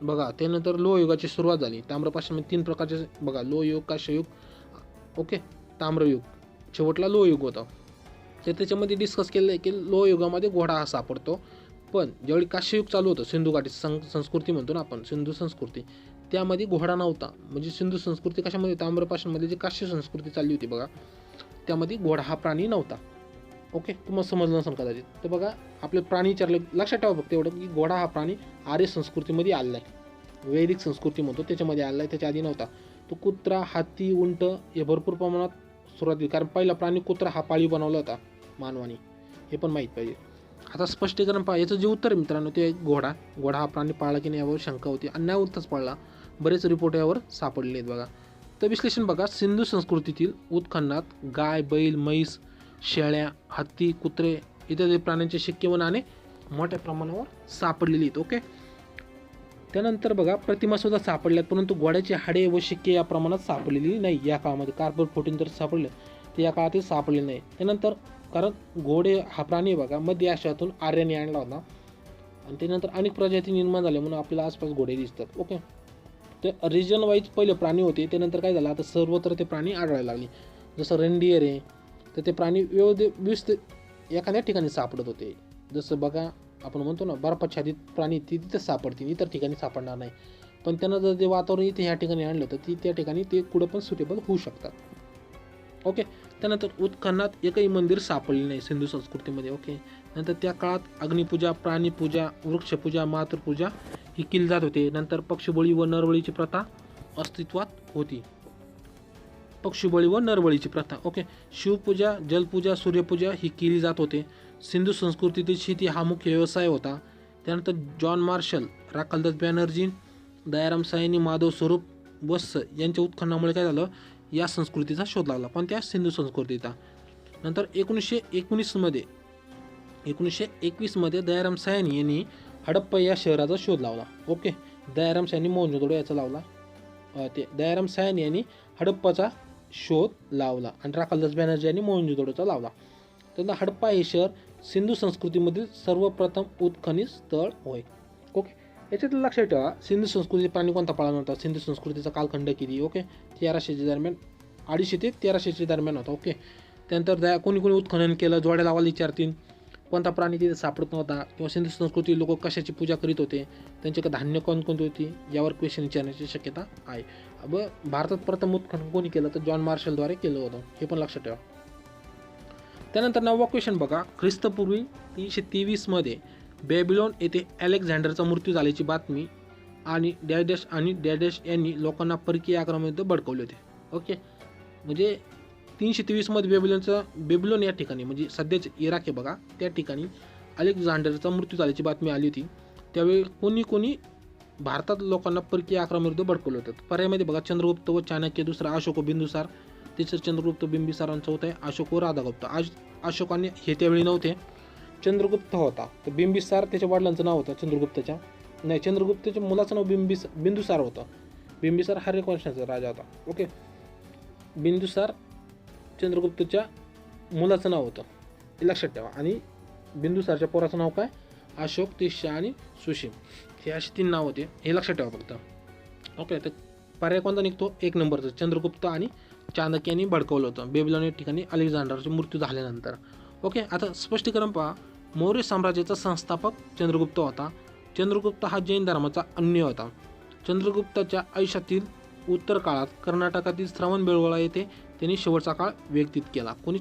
बघा त्यानंतर लोहयुगाची सुरुवात झाली. ताम्रपाषाण 3 प्रकारचे बघा, लोहयुग, कांस्ययुग. ओके, ताम्रयुग, शेवटला लोहयुग होतं. तर त्याच्यामध्ये डिस्कस केलं आहे की लोहयुगामध्ये घोडा हा सापडतो. पण ज्यावेळी काश्ययुग चालू होतं, सिंधू घाटी संस्कृती म्हणतो ना आपण, सिंधू संस्कृती, त्यामध्ये घोडा नव्हता. म्हणजे सिंधू संस्कृती कशामध्ये, ताम्रपाषाणमध्ये जी काश्य संस्कृती चालली होती बघा, त्यामध्ये घोडा हा प्राणी नव्हता. ओके, तुम्हाला समजलं नसेल कदाचित. तर बघा, आपले प्राणी विचारले, लक्षात ठेवा फक्त एवढं की घोडा हा प्राणी आर्य संस्कृतीमध्ये आलेला आहे, वैदिक संस्कृती म्हणतो त्याच्यामध्ये आलेला आहे, त्याच्या आधी नव्हता. तो कुत्रा, हत्ती, उंट हे भरपूर प्रमाणात सुरुवाती, कारण पहिला प्राणी कुत्रा हा पाळीव बनवला होता मानवाने, हे पण माहीत पाहिजे. आता स्पष्टीकरण पहा, याचं जे उत्तर आहे मित्रांनो ते घोडा हा प्राणी पाळला की नाही यावर शंका होती आणि न्यायवृत्तच पाळला. बरेच रिपोर्ट यावर सापडले आहेत बघा. तर विश्लेषण बघा, सिंधू संस्कृतीतील उत्खननात गाय, बैल, म्हैस, शेळ्या, हत्ती, कुत्रे इत्यादी प्राण्यांचे शिक्के व नाणे मोठ्या प्रमाणावर सापडलेली आहेत. ओके, त्यानंतर बघा प्रतिमा सुद्धा सापडल्यात, परंतु घोड्याची हाडे व शिक्के या प्रमाणात सापडलेली नाही या काळामध्ये. कार्बन 14 जर सापडले तर या काळात सापडले नाही. त्यानंतर कारण घोडे हा प्राणी बघा मध्य आशियातून आर्याने आणला होता आणि त्यानंतर अनेक प्रजाती निर्माण झाल्या म्हणून आपल्याला आसपास घोडे दिसतात. ओके, तर रिजन वाईज पहिले प्राणी होते, त्यानंतर काय झालं, आता सर्वत्र ते प्राणी आढळायला लागले. जसं रेनडियर आहे, तर ते प्राणी विविध एखाद्या ठिकाणी सापडत होते. जसं बघा आपण म्हणतो ना बर्फाच्छादित प्राणी ती तिथं सापडतील, इतर ठिकाणी सापडणार नाही. पण त्यांना जर ते वातावरण इथे ह्या ठिकाणी आणलं तर त्या ठिकाणी ते कुठं पण सुटेबल होऊ शकतात. ओके, त्यानंतर उत्खननात एकही मंदिर सापडले नाही सिंधू संस्कृतीमध्ये. ओके, नंतर त्या काळात अग्निपूजा, प्राणीपूजा, वृक्षपूजा, मातृपूजा ही केली जात होते. नंतर पक्षीबळी व नरबळीची प्रथा अस्तित्वात होती. पक्षीबळी व नरबळीची प्रथा. ओके, शिवपूजा, जलपूजा, सूर्यपूजा ही केली जात होते. सिंधू संस्कृतीतील शेती हा मुख्य व्यवसाय होता. त्यानंतर जॉन मार्शल, राखालदास बॅनर्जी, दयाराम सायनी, माधव स्वरूप वत्स यांच्या उत्खननामुळे काय झालं, या संस्कृतीचा शोध लागला, पण त्या सिंधू संस्कृतीचा. नंतर 1921मध्ये दयाराम सायनी यांनी हडप्पा या शहराचा शोध लावला. ओके, दयाराम सायनी मोहनजोदडो याचा लावला, ते दयाराम सायनी यांनी हडप्पाचा शोध लावला आणि राखालदास बॅनर्जी यांनी मोहनजोदडोचा लावला. तर हडप्पा हे शहर सिंधू संस्कृतीमधील सर्वप्रथम उत्खनित स्थळ होय. ओके, याच्यात लक्षात ठेवा, सिंधू संस्कृती प्राणी कोणता पाळला होता, सिंधू संस्कृतीचा कालखंड किती. ओके, 1300 दरम्यान, 250 ते 1300 दरम्यान होता. ओके, त्यानंतर कोणी उत्खनन केलं, जोड्या लावायला विचारतील कोणता प्राणी तिथे सापडत नव्हता, किंवा सिंधू संस्कृती लोक कशाची पूजा करीत होते, त्यांच्याकडे धान्य कोणकोणती होती, यावर क्वेश्चन विचारण्याची शक्यता आहे. भारतात प्रथम उत्खनन कोणी केलं तर जॉन मार्शलद्वारे केलं होतं, हे पण लक्षात ठेवा. त्यानंतर 9वा क्वेश्चन बघा, ख्रिस्तपूर्वी 323मध्ये बॅबिलॉन येथे अलेक्झांडरचा मृत्यू झाल्याची बातमी आणि डॅडॅश यांनी लोकांना परकीय आक्रमणाविरुद्ध भडकवले होते. ओके, म्हणजे 323मध्ये बेबिलॉन या ठिकाणी, म्हणजे सध्याच इराक आहे बघा, त्या ठिकाणी अलेक्झांडरचा मृत्यू झाल्याची बातमी आली होती. त्यावेळी कोणी भारतात लोकांना परकीय आक्रमणाविरुद्ध भडकवलं होतं. पर्यायामध्ये बघा, चंद्रगुप्त व चाणक्य, दुसरा अशोक व बिंदुसार, तिसरं चंद्रगुप्त बिंबिसार आणि चौथा आहे अशोक व राधागुप्त. अशोकाने हे त्यावेळी नव्हते, चंद्रगुप्त होता. तर बिंबिसार त्याच्या वडिलांचं नाव होतं, चंद्रगुप्ताच्या मुलाचं नाव बिंदुसार होतं. बिंबिसार हर्यवंशाचा राजा होता. ओके, बिंदुसार चंद्रगुप्तच्या मुलाचं नाव होतं, हे लक्षात ठेवा. आणि बिंदुसारच्या पोराचं नाव काय, अशोक, तिष्या आणि सुशीम, हे अशी 3 नाव होते, हे लक्षात ठेवा फक्त. ओके, तर पर्याय कोणता निघतो, 1 नंबरचं, चंद्रगुप्त आणि चाणक्य यांनी भडकवलं होतं बेबिलॉन या ठिकाणी अलेक्झांडरचा मृत्यू झाल्यानंतर. ओके, आता स्पष्टीकरण पहा, मौर्य साम्राज्याचा संस्थापक चंद्रगुप्त होता. चंद्रगुप्त हा जैन धर्माचा अन्य होता. चंद्रगुप्ताच्या आयुष्यातील उत्तर काळात कर्नाटकातील श्रवणबेळगोळा येथे त्यांनी शेवटचा काळ व्यतीत केला. कोणी,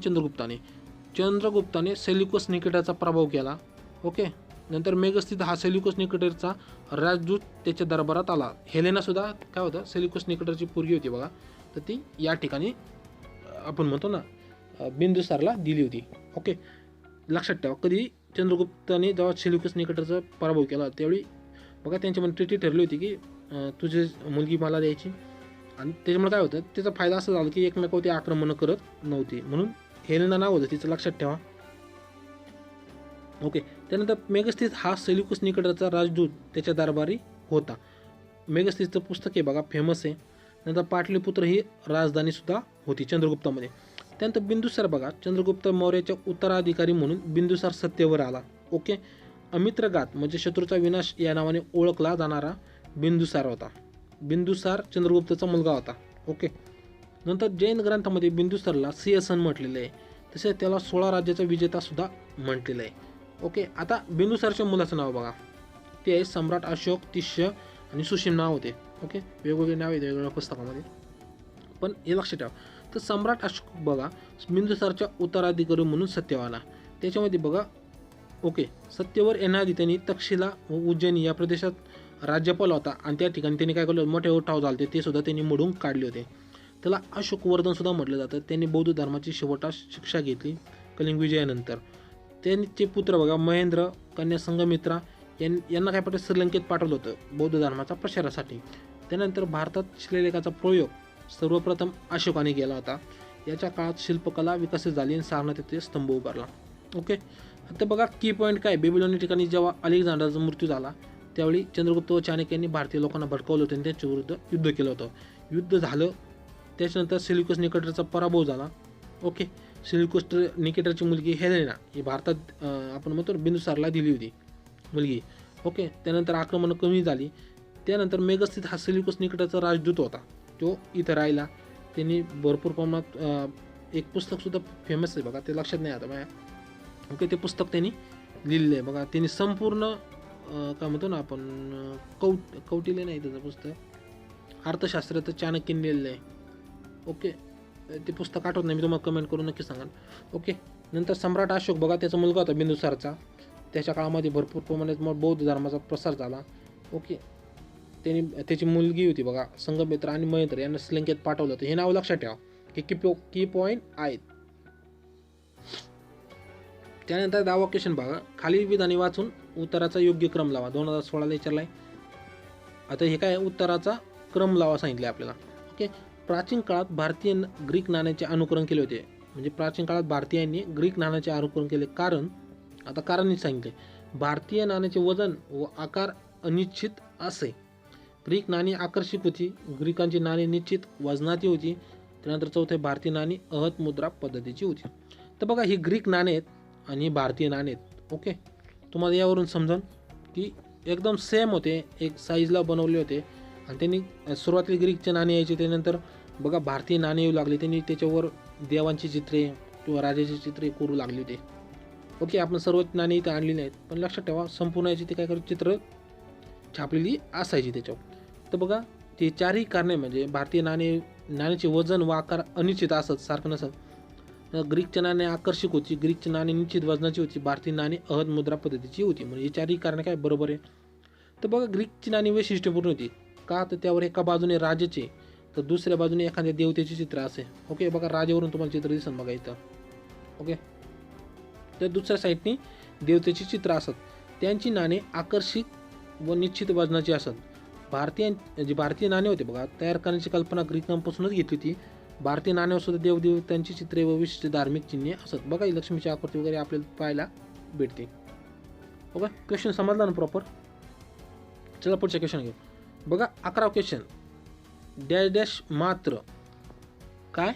चंद्रगुप्ताने सेल्युकस निकेटरचा प्रभाव केला. ओके, नंतर मेगस्थित हा सेल्युकस निकेटरचा राजदूत त्याच्या दरबारात आला. हेलेना सुद्धा काय होतं, सेल्युकस निकेटरची पोरगी होती बघा, तर ती या ठिकाणी आपण म्हणतो ना बिंदुसारला दिली होती. ओके, लक्षात ठेवा, कधी चंद्रगुप्ताने जेव्हा सेल्युकस निकेटरचा पराभव केला त्यावेळी बघा त्यांच्यामध्ये ट्रीटी ठरली होती की तुझी मुलगी मला द्यायची. आणि त्याच्यामुळे काय होतं, त्याचा फायदा असा झाला की एकमेकावरती आक्रमणं करत नव्हती, म्हणून हेलेना नाव होतं तिचं, लक्षात ठेवा. ओके, त्यानंतर मेगस्थित हा सेल्युकस निकेटरचा राजदूत त्याच्या दरबारी होता. मेगस्थितचं पुस्तक आहे बघा, फेमस आहे. नंतर पाटलीपुत्र ही राजधानीसुद्धा होती चंद्रगुप्तामध्ये. त्यानंतर बिंदुसार बघा, चंद्रगुप्त मौर्याच्या उत्तराधिकारी म्हणून बिंदुसार सत्तेवर आला. ओके, अमित्रघात म्हणजे शत्रूचा विनाश या नावाने ओळखला जाणारा बिंदुसार होता. बिंदुसार चंद्रगुप्तचा मुलगा होता. ओके, नंतर जैन ग्रंथामध्ये बिंदुसारला सिंहासन म्हटलेलं आहे, तसेच त्याला 16 राज्याचा विजेता सुद्धा म्हटलेलं आहे. ओके, आता बिंदुसारच्या मुलाचं नाव बघा, ते आहे सम्राट अशोक, तिष्य आणि सुशीम नाव होते. ओके, वेगवेगळे नाव आहेत वेगवेगळ्या पुस्तकामध्ये, पण हे लक्षात ठेवा. तर सम्राट अशोक बघा बिंदुसारच्या उत्तराधिकारी म्हणून सत्यवान, त्याच्यामध्ये बघा. ओके, सत्तेवर येण्याआधी त्यांनी तक्षशिला व उज्जैनी या प्रदेशात राज्यपाल होता आणि त्या ठिकाणी त्यांनी काय केलं, मोठे उठाव झाले ते सुद्धा त्यांनी मोडून काढले होते. त्याला अशोक वर्धन सुद्धा म्हटलं जातं. त्यांनी बौद्ध धर्माची शेवटास शिक्षा घेतली कलिंग विजयानंतर. त्यांचे पुत्र बघा महेंद्र, कन्या संघमित्रा यांना काय पाठवलं, श्रीलंकेत पाठवलं होतं बौद्ध धर्माच्या प्रसारासाठी. त्यानंतर भारतात शिलालेखाचा प्रयोग सर्वप्रथम अशोकाने केला होता. याच्या काळात शिल्पकला विकसित झाली आणि सारनाथ येथे स्तंभ उभारला. ओके, आता बघा की पॉईंट काय, बेबिलोनी ठिकाणी जेव्हा अलेक्झांडरचा मृत्यू झाला त्यावेळी चंद्रगुप्त व चाणक्यांनी भारतीय लोकांना भडकवलं होतं आणि त्यांच्या विरुद्ध युद्ध केलं होतं. युद्ध झालं, त्याच्यानंतर सेल्युकस निकेटरचा पराभव झाला. ओके, सेल्युकस निकेटरची मुलगी हेलेना ही भारतात आपण म्हणतो बिंदुसारला दिली होती मुलगी. ओके, त्यानंतर आक्रमणं कमी झाली. त्यानंतर मेगस्थित हा सेल्युकस निकेटरचा राजदूत होता, तो इथं राहिला. त्यांनी भरपूर प्रमाणात एक पुस्तकसुद्धा फेमस आहे बघा, ते लक्षात नाही आता माझ्या. ओके, ते पुस्तक त्यांनी लिहिलेलं आहे बघा. त्यांनी संपूर्ण काय म्हणतो ना आपण कौटिल्य नाही त्याचं पुस्तक, अर्थशास्त्राचं चाणक्याने लिहिलेलं आहे. ओके, ते पुस्तक आठवत नाही, मी तुम्हाला कमेंट करून नक्की सांगाल. ओके, नंतर सम्राट अशोक बघा त्याचा मुलगा होता बिंदुसारचा. त्याच्या काळामध्ये भरपूर प्रमाणात बौद्ध धर्माचा प्रसार झाला. ओके, त्याची मुलगी होती बघा संघमित्रा आणि महेंद्र यांना श्रीलंकेत पाठवलं होतं. हे नाव लक्षात ठेवा की की पॉईंट आहेत. त्यानंतर 10वा क्वेश्चन बघा, खालील विधाने वाचून उत्तराचा योग्य क्रम लावा. 2016ला विचारलाय. आता हे काय, उत्तराचा क्रम लावा सांगितले आपल्याला. ओके, प्राचीन काळात भारतीय ग्रीक नाण्याचे अनुकरण केले होते. म्हणजे प्राचीन काळात भारतीयांनी ग्रीक नाण्याचे अनुकरण केले, कारण आता कारणच सांगितले. भारतीय नाण्याचे वजन व आकार अनिश्चित असे. ग्रीक नाणी आकर्षक होती, ग्रीकांची नाणी निश्चित वजनाची होती. त्यानंतर चौथे, भारतीय नाणी अहत मुद्रा पद्धतीची होती. तर बघा ही ग्रीक नाणे आहेत आणि भारतीय नाणे आहेत. ओके, तुम्हाला यावरून समजा की एकदम सेम होते, एक साईजला बनवले होते. आणि त्यांनी सुरुवातीला ग्रीकचे नाणे यायचे, त्यानंतर बघा भारतीय नाणे येऊ लागले. त्यांनी त्याच्यावर देवांची चित्रे किंवा राजाची चित्रे करू लागली होते. ओके, आपण सर्व नाणी इथे आणली नाहीत, पण लक्षात ठेवा संपूर्ण याची ते काय करू चित्र छापलेली असायची त्याच्यावर. तर बघा ते चारही कारणे म्हणजे भारतीय नाण्याचे वजन व आकार अनिश्चित असत, सारखं नसत. ग्रीकचे नाणे आकर्षक होती, ग्रीकचे नाणे निश्चित वजनाची होती, भारतीय नाणे अहद मुद्रा पद्धतीची होती. म्हणजे हे चारही कारणे काय बरोबर आहे. तर बघा ग्रीकची नाणी वैशिष्ट्यपूर्ण होती का, तर त्यावर एका बाजूने राजाचे तर दुसऱ्या बाजूने एखाद्या देवतेचे चित्र असे. ओके, बघा राजावरून तुम्हाला चित्र दिसन बघा इथं. ओके, तर दुसऱ्या साईडने देवतेची चित्र असत. त्यांची नाणे आकर्षक व निश्चित वजनाची असत. भारतीय नाणे होते बघा, तयार करण्याची कल्पना ग्रीकांपासूनच घेतली होती. भारतीय नाण्यावर सुद्धा देवदेवतांची चित्रे व विशिष्ट धार्मिक चिन्हे असत. बघा लक्ष्मीची आकृती वगैरे आपल्याला पाहायला भेटते. ओके, क्वेश्चन समजला ना प्रॉपर. चला पुढच्या क्वेश्चन घेऊ. बघा 11वा क्वेश्चन, डॅश डॅश मात्र काय,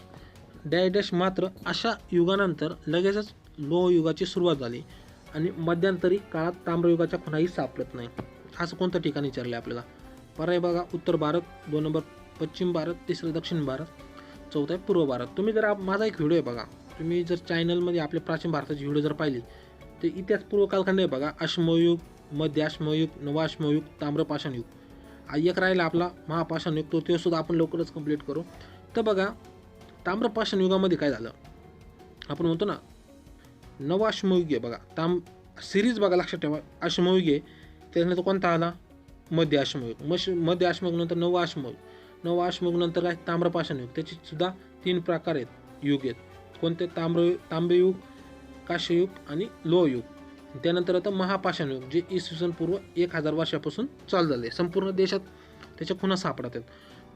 डॅश डॅश मात्र अशा युगानंतर लगेचच लोह युगाची सुरुवात झाली आणि मध्यंतरी काळात ताम्रयुगाच्या खुणाही सापडत नाही. असं कोणत्या ठिकाणी विचारले आपल्याला. पर्याय बघा, उत्तर भारत, 2 नंबर पश्चिम भारत, 3 दक्षिण भारत, 4 पूर्व भारत. तुम्ही जर माझा एक व्हिडिओ आहे बघा, तुम्ही जर चॅनलमध्ये आपले प्राचीन भारताची व्हिडिओ जर पाहिली तर इतिहास पूर्व कालखंड आहे बघा. अश्मयुग, मध्य अश्मयुग, नवाश्मयुग, ताम्रपाषाण युग. एक राहिला आपला महापाषाण युग, तो सुद्धा आपण लवकरच कंप्लीट करू. तर बघा ताम्रपाषाण युगामध्ये काय झालं, आपण म्हणतो ना नवाश्मयुग आहे बघा. सिरीज बघा लक्षात ठेवा, अश्मयुग आहे, त्यानंतर कोणता आला मध्य अश्मयुग, मध्य अश्मयुग नंतर नव अश्मयुग नंतर काय ताम्रपाषाण युग. त्याचे सुद्धा 3 प्रकार आहेत, युग आहेत. कोणते, तांबेयुग, काश्ययुग आणि लोहयुग. त्यानंतर आता महापाषाण युग, जे इसवी पूर्व 1000 वर्षापासून चालू झाले. संपूर्ण देशात त्याच्या खुणा सापडतात.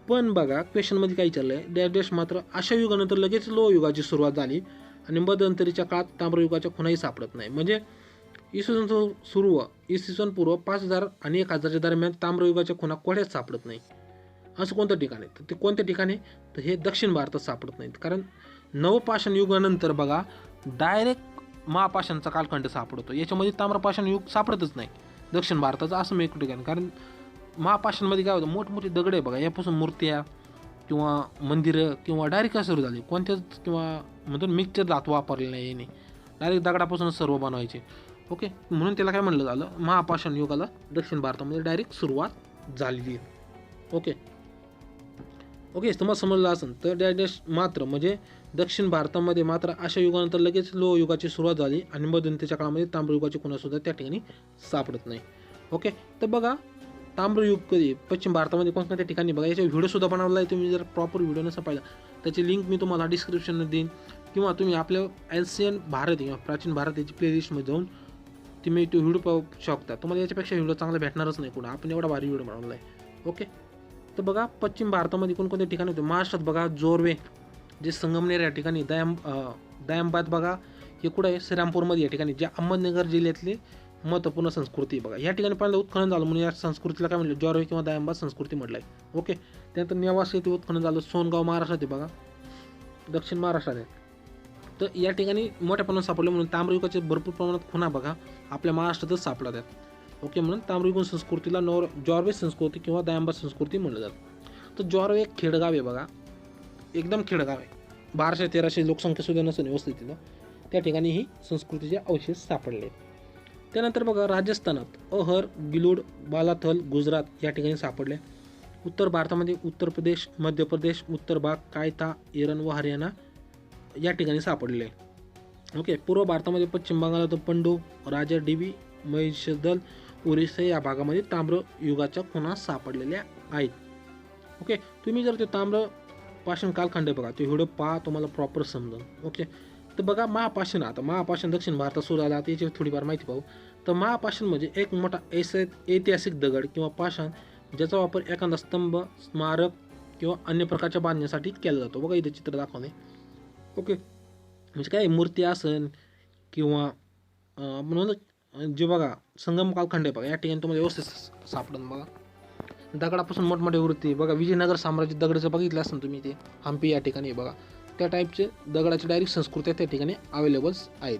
पण बघा क्वेश्चनमध्ये काय विचारलं आहे, डॅश डॅश मात्र अशा युगानंतर लगेच लोहयुगाची सुरुवात झाली आणि मध्यंतरीच्या काळात ताम्रयुगाच्या खुणाही सापडत नाही. म्हणजे इसवी पूर्व 5000 आणि 1000च्या दरम्यान ताम्रयुगाच्या खुणा कोठ्याच सापडत नाही. असं कोणतं ठिकाण आहे, तर ते कोणत्या ठिकाणी, तर हे दक्षिण भारतात सापडत नाहीत. कारण नवपाषाण युगानंतर बघा डायरेक्ट महापाषाणचा कालखंड सापडतो, याच्यामध्ये ताम्रपाषाण युग सापडतच नाही दक्षिण भारताचं. असं मी एक ठिकाण, कारण महापाषाणमध्ये काय होतं, मोठमोठी दगड आहे बघा, यापासून मूर्त्या किंवा मंदिरं किंवा डायरेक्ट काय सुरू झाली, कोणत्याच किंवा म्हणतो मिक्सचर धातू वापरले नाही याने, डायरेक्ट दगडापासूनच सर्व बनवायचे. ओके, म्हणून त्याला काय म्हणलं झालं, महापाषाण युगाला दक्षिण भारतामध्ये डायरेक्ट सुरुवात झालेली आहे. ओके तुम्हाला समजलं असेल तर डायरेक्ट मात्र म्हणजे दक्षिण भारतामध्ये मात्र अशा युगानंतर लगेच लोह युगाची सुरुवात झाली आणि मध्यंतरीच्या काळामध्ये ताम्रयुगाची खुणासुद्धा त्या ठिकाणी सापडत नाही. ओके, तर बघा ताम्रयुग कधी पश्चिम भारतामध्ये कोणत्या ठिकाणी बघा, याचा व्हिडिओसुद्धा बनवला आहे. तुम्ही जर प्रॉपर व्हिडिओ नसा पाहिला त्याची लिंक मी तुम्हाला डिस्क्रिप्शनमध्ये देईन, किंवा तुम्ही आपल्या एशियन भारत किंवा प्राचीन भारत याची प्लेलिस्टमध्ये जाऊन तुम्ही तो व्हिडिओ पाहू शकता. तुम्हाला याच्यापेक्षा व्हिडिओ चांगला भेटणारच नाही कुठं, आपण एवढा भारी व्हिडिओ बनवला आहे. ओके, तर बघा पश्चिम भारतामध्ये कोणकोणते ठिकाणी होते. महाराष्ट्रात बघा जोरवे जे संगमनेर या ठिकाणी, दयामबाद बघा हे कुठं आहे, श्रीरामपूरमध्ये या ठिकाणी, जे अहमदनगर जिल्ह्यातले महत्त्वपूर्ण संस्कृती बघा. या ठिकाणी पहिल्यांदा उत्खनन झालं म्हणून या संस्कृतीला काय म्हणलं, जोरवे किंवा दयामबाद संस्कृती म्हटलं आहे. ओके, त्यानंतर नेवासे येथे उत्खनन झालं. सोनगाव महाराष्ट्रात आहे बघा, दक्षिण महाराष्ट्रात आहे. तर या ठिकाणी मोठ्या प्रमाणात सापडले म्हणून ताम्रयुगाचे भरपूर प्रमाणात खुणा बघा आपल्या महाराष्ट्रातच सापडतात आहेत. ओके, म्हणून ताम्रयुगीन संस्कृतीला जोरवे संस्कृती किंवा दयामबाद संस्कृती म्हणलं जातं. तर जोरवे एक खेडगाव आहे बघा, एकदम खेडगाव आहे, 1200-1300 लोकसंख्या नसून व्यवस्थित तिथं, त्या ठिकाणी ही संस्कृतीचे अवशेष सापडले. त्यानंतर बघा राजस्थानात अहर, गिलोड, बालाथल, गुजरात या ठिकाणी सापडले. उत्तर भारतामध्ये उत्तर प्रदेश, मध्य प्रदेश, उत्तर भाग, कायथा, एरन व हरियाणा या ठिकाणी सापडले. ओके, पूर्व भारतामध्ये पश्चिम बंगालात पंडू, राजा डीबी, महिषदल, ओरिसा या भागामध्ये ताम्र युगाच्या खुणा सापडलेल्या आहेत. ओके, तुम्ही जर ते ताम्र पाषाण कालखंड बघा ते व्हिडिओ पहा, तुम्हाला प्रॉपर समजेल. ओके, तर बघा महापाषाण, आता महापाषाण दक्षिण भारतात सुरू झाला, त्याची थोडीफार माहिती पाहू. तर महापाषाण म्हणजे एक मोठा ऐतिहासिक दगड किंवा पाषाण ज्याचा वापर एखादा स्तंभ, स्मारक किंवा अन्य प्रकारच्या बांधण्यासाठी केला जातो. बघा इथे चित्र दाखवणे. ओके, म्हणजे काय मूर्ती असेल किंवा म्हणून जे बघा संगम कालखंड आहे बघा, या ठिकाणी तुम्हाला व्यवस्थित सापडून बघा दगडापासून मोठमोठे वृत्ती बघा. विजयनगर साम्राज्य दगडाचं बघितलं असेल तुम्ही, ते हम्पी या ठिकाणी बघा, त्या टाईपचे दगडाची डायरेक्ट संस्कृती त्या ठिकाणी अवेलेबल्स आहेत,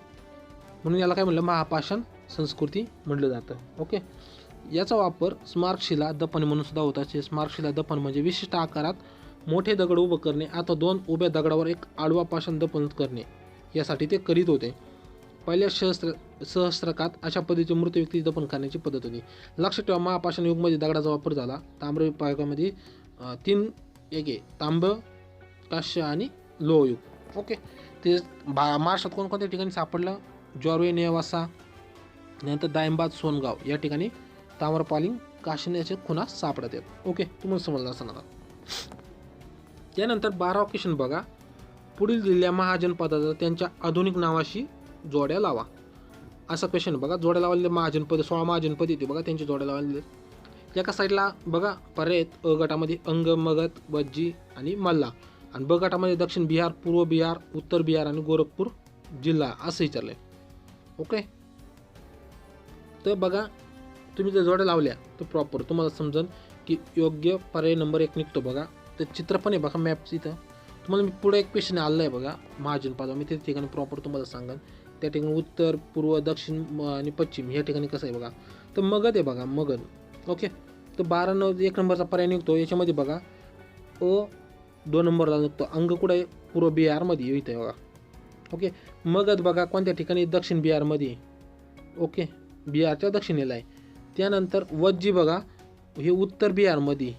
म्हणून याला काय म्हणलं, महापाषाण संस्कृती म्हटलं जातं. ओके, याचा वापर स्मारकशिला दफन म्हणून सुद्धा होता. स्मारकशिला दफन म्हणजे विशिष्ट आकारात मोठे दगड उभं करणे अथवा दोन उभ्या दगडावर एक आडवा पाषाण दफन करणे यासाठी ते करीत होते. पहिल्या सहस्त्रकात अशा पद्धतीची मृत व्यक्ती दफन करण्याची पद्धत होती. लक्षात ठेवा, महापाषाण युगमध्ये दगडाचा वापर झाला. ताम्र युगामध्ये 3 एक आहे, तांब, काश्य आणि लोह युग. ओके, ते महाराष्ट्रात कोणकोणत्या ठिकाणी सापडलं, जोरवे, नेवासा, नंतर दायमबाद, सोनगाव या ठिकाणी ताम्रपालिंग काशिन्याचे खुणा सापडत आहेत. ओके, तुम्हाला समजलं असं ना. त्यानंतर 12वा क्वेश्चन बघा, पुढील दिलेल्या महाजनपदाचा त्यांच्या आधुनिक नावाशी जोड्या लावा. असा क्वेश्चन बघा, जोड्या लावलेले महाजनपद 16 महाजनपद येते बघा, त्यांची जोड्या लावलेले. एका साईडला बघा पर्याय आहेत, अ गटामध्ये अंग, मगध, बज्जी आणि मल्ला, आणि ब गटामध्ये दक्षिण बिहार, पूर्व बिहार, उत्तर बिहार आणि गोरखपूर जिल्हा असं विचारलंय. ओके, तर बघा तुम्ही जर जोड्या लावल्या तर प्रॉपर तुम्हाला समजेल की योग्य पर्याय नंबर 1 निघतो बघा. तर चित्र पण आहे बघा मॅपचं इथं. तुम्हाला मी पुढे एक क्वेश्चन आलं आहे बघा महाजनपदा, मी त्या ठिकाणी प्रॉपर तुम्हाला सांगेन. त्या ठिकाणी उत्तर, पूर्व, दक्षिण आणि पश्चिम या ठिकाणी कसं आहे बघा. तर मगध आहे बघा, मगध. ओके, तर 1 नंबरचा पर्याय निघतो. याच्यामध्ये बघा अ 2 नंबरला निघतो. अंग कुठं आहे, पूर्व बिहारमध्ये इथे बघा. ओके, मगध बघा कोणत्या ठिकाणी, दक्षिण बिहारमध्ये. ओके, बिहारच्या दक्षिणेला आहे. त्यानंतर वज्जी बघा हे उत्तर बिहारमध्ये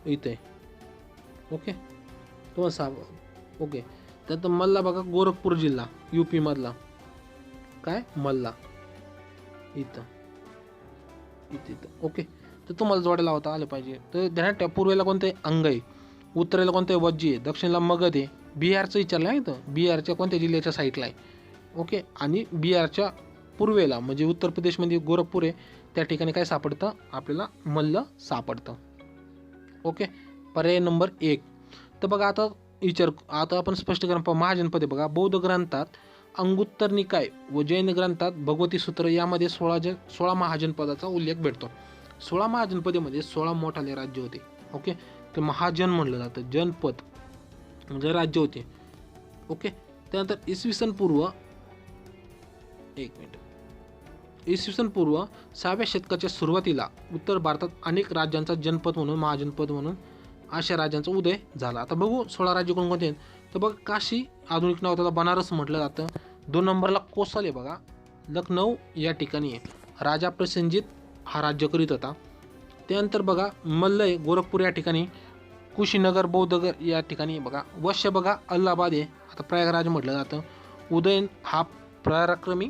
इथे. ओके, तुम्हाला ओके, त्यानंतर मल्ला बघा गोरखपूर जिल्हा UP मधला, काय मल्ला इथं. ओके, तर तुम्हाला जोड्या लावता आलं पाहिजे. तर ध्यानात ठेवा, पूर्वेला कोणते अंग आहे, उत्तरेला कोणते वज्जी आहे, दक्षिणेला मगध आहे. बिहारचं विचारलं आहे इथं, बिहारच्या कोणत्या जिल्ह्याच्या साईडला आहे. ओके, आणि बिहारच्या पूर्वेला म्हणजे उत्तर प्रदेशमध्ये गोरखपूर आहे, त्या ठिकाणी काय सापडतं आपल्याला, मल्ल सापडतं. ओके, पर्याय नंबर 1. तर बघा आता आपण स्पष्टीकरण पाहू. महाजनपदे बघा, बौद्ध ग्रंथात अंगुत्तर निकाय व जैन ग्रंथात भगवती सूत्र यामध्ये 16 महाजनपदाचा उल्लेख भेटतो. 16 महाजनपदेमध्ये 16 मोठाले राज्य होते. ओके, ते महाजन म्हणलं जातं, जनपद म्हणजे राज्य होते. ओके, त्यानंतर इसवी सन पूर्व 6व्या शतकाच्या सुरुवातीला उत्तर भारतात अनेक राज्यांचा जनपद म्हणून महाजनपद म्हणून अशा राज्यांचा उदय झाला. आता बघू 16 राज्य कोणकोणते आहेत. तर बघा काशी आधुनिक नाव त्याला बनारस म्हटलं जातं. 2 नंबरला कोसल आहे बघा, लखनौ या ठिकाणी आहे. राजा प्रसेनजीत हा राज्य करीत होता. त्यानंतर बघा मल्लय गोरखपूर या ठिकाणी, कुशीनगर बौद्धगर या ठिकाणी बघा. वश्य बघा अल्हाबाद आहे, आता प्रयागराज म्हटलं जातं. उदयन हा पराक्रमी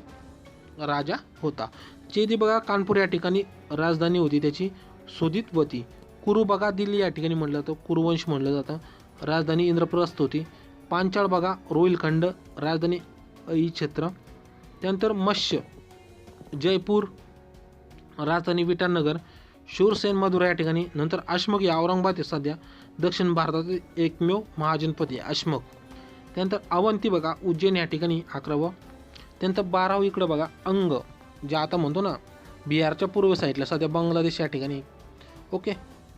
राजा होता. चेदी बघा कानपूर या ठिकाणी राजधानी होती त्याची सुदितवती. कुरु बघा दिल्ली या ठिकाणी म्हटलं जातं, कुरुवंश म्हटलं जातं, राजधानी इंद्रप्रस्थ होती. पांचाळ बघा रोहिलखंड, राजधानी अई क्षेत्र. त्यानंतर मत्स्य जयपूर, राजधानी विटानगर. शूरसेन मधुरा या ठिकाणी. नंतर अशमक या औरंगाबाद आहे सध्या दक्षिण भारतातील एकमेव महाजनपद आहे अशमक. त्यानंतर अवंती बघा उज्जैन या ठिकाणी 11वं. त्यानंतर 12वं इकडं बघा अंग, जे आता म्हणतो ना बिहारच्या पूर्व साईडला सध्या बांगलादेश या ठिकाणी. ओके,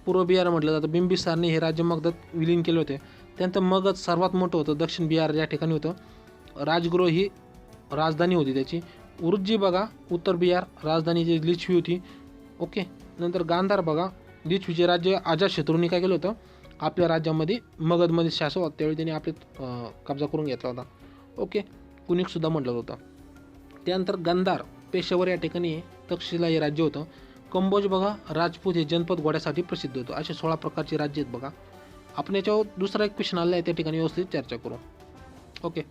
पूर्व बिहार म्हटलं जातं. बिंबिसारने हे राज्य मगधात विलीन केले होते. त्यानंतर मगध सर्वात मोठं होतं, दक्षिण बिहार या ठिकाणी होतं. राजगृह ही राजधानी होती त्याची. उरुज्जी बघा उत्तर बिहार, राजधानी जी लिच्छवी होती. ओके, नंतर गांधार बघा लिच्छवीचे राज्य अजातशत्रूंनी काय केलं होतं, आपल्या राज्यामध्ये मगधमध्ये शासक होता त्यावेळी त्यांनी आपले कब्जा करून घेतला होता. ओके, कुणिकसुद्धा म्हटलं होतं. त्यानंतर गांधार पेशावर या ठिकाणी तक्षशिला हे राज्य होतं. कंबोज बघा राजपूत हे जनपद घोड्यासाठी प्रसिद्ध होतं. असे 16 प्रकारचे राज्य आहेत बघा. आपण याच्यावर दुसरा एक क्वेश्चन आला आहे, त्या ठिकाणी व्यवस्थित चर्चा करू. ओके,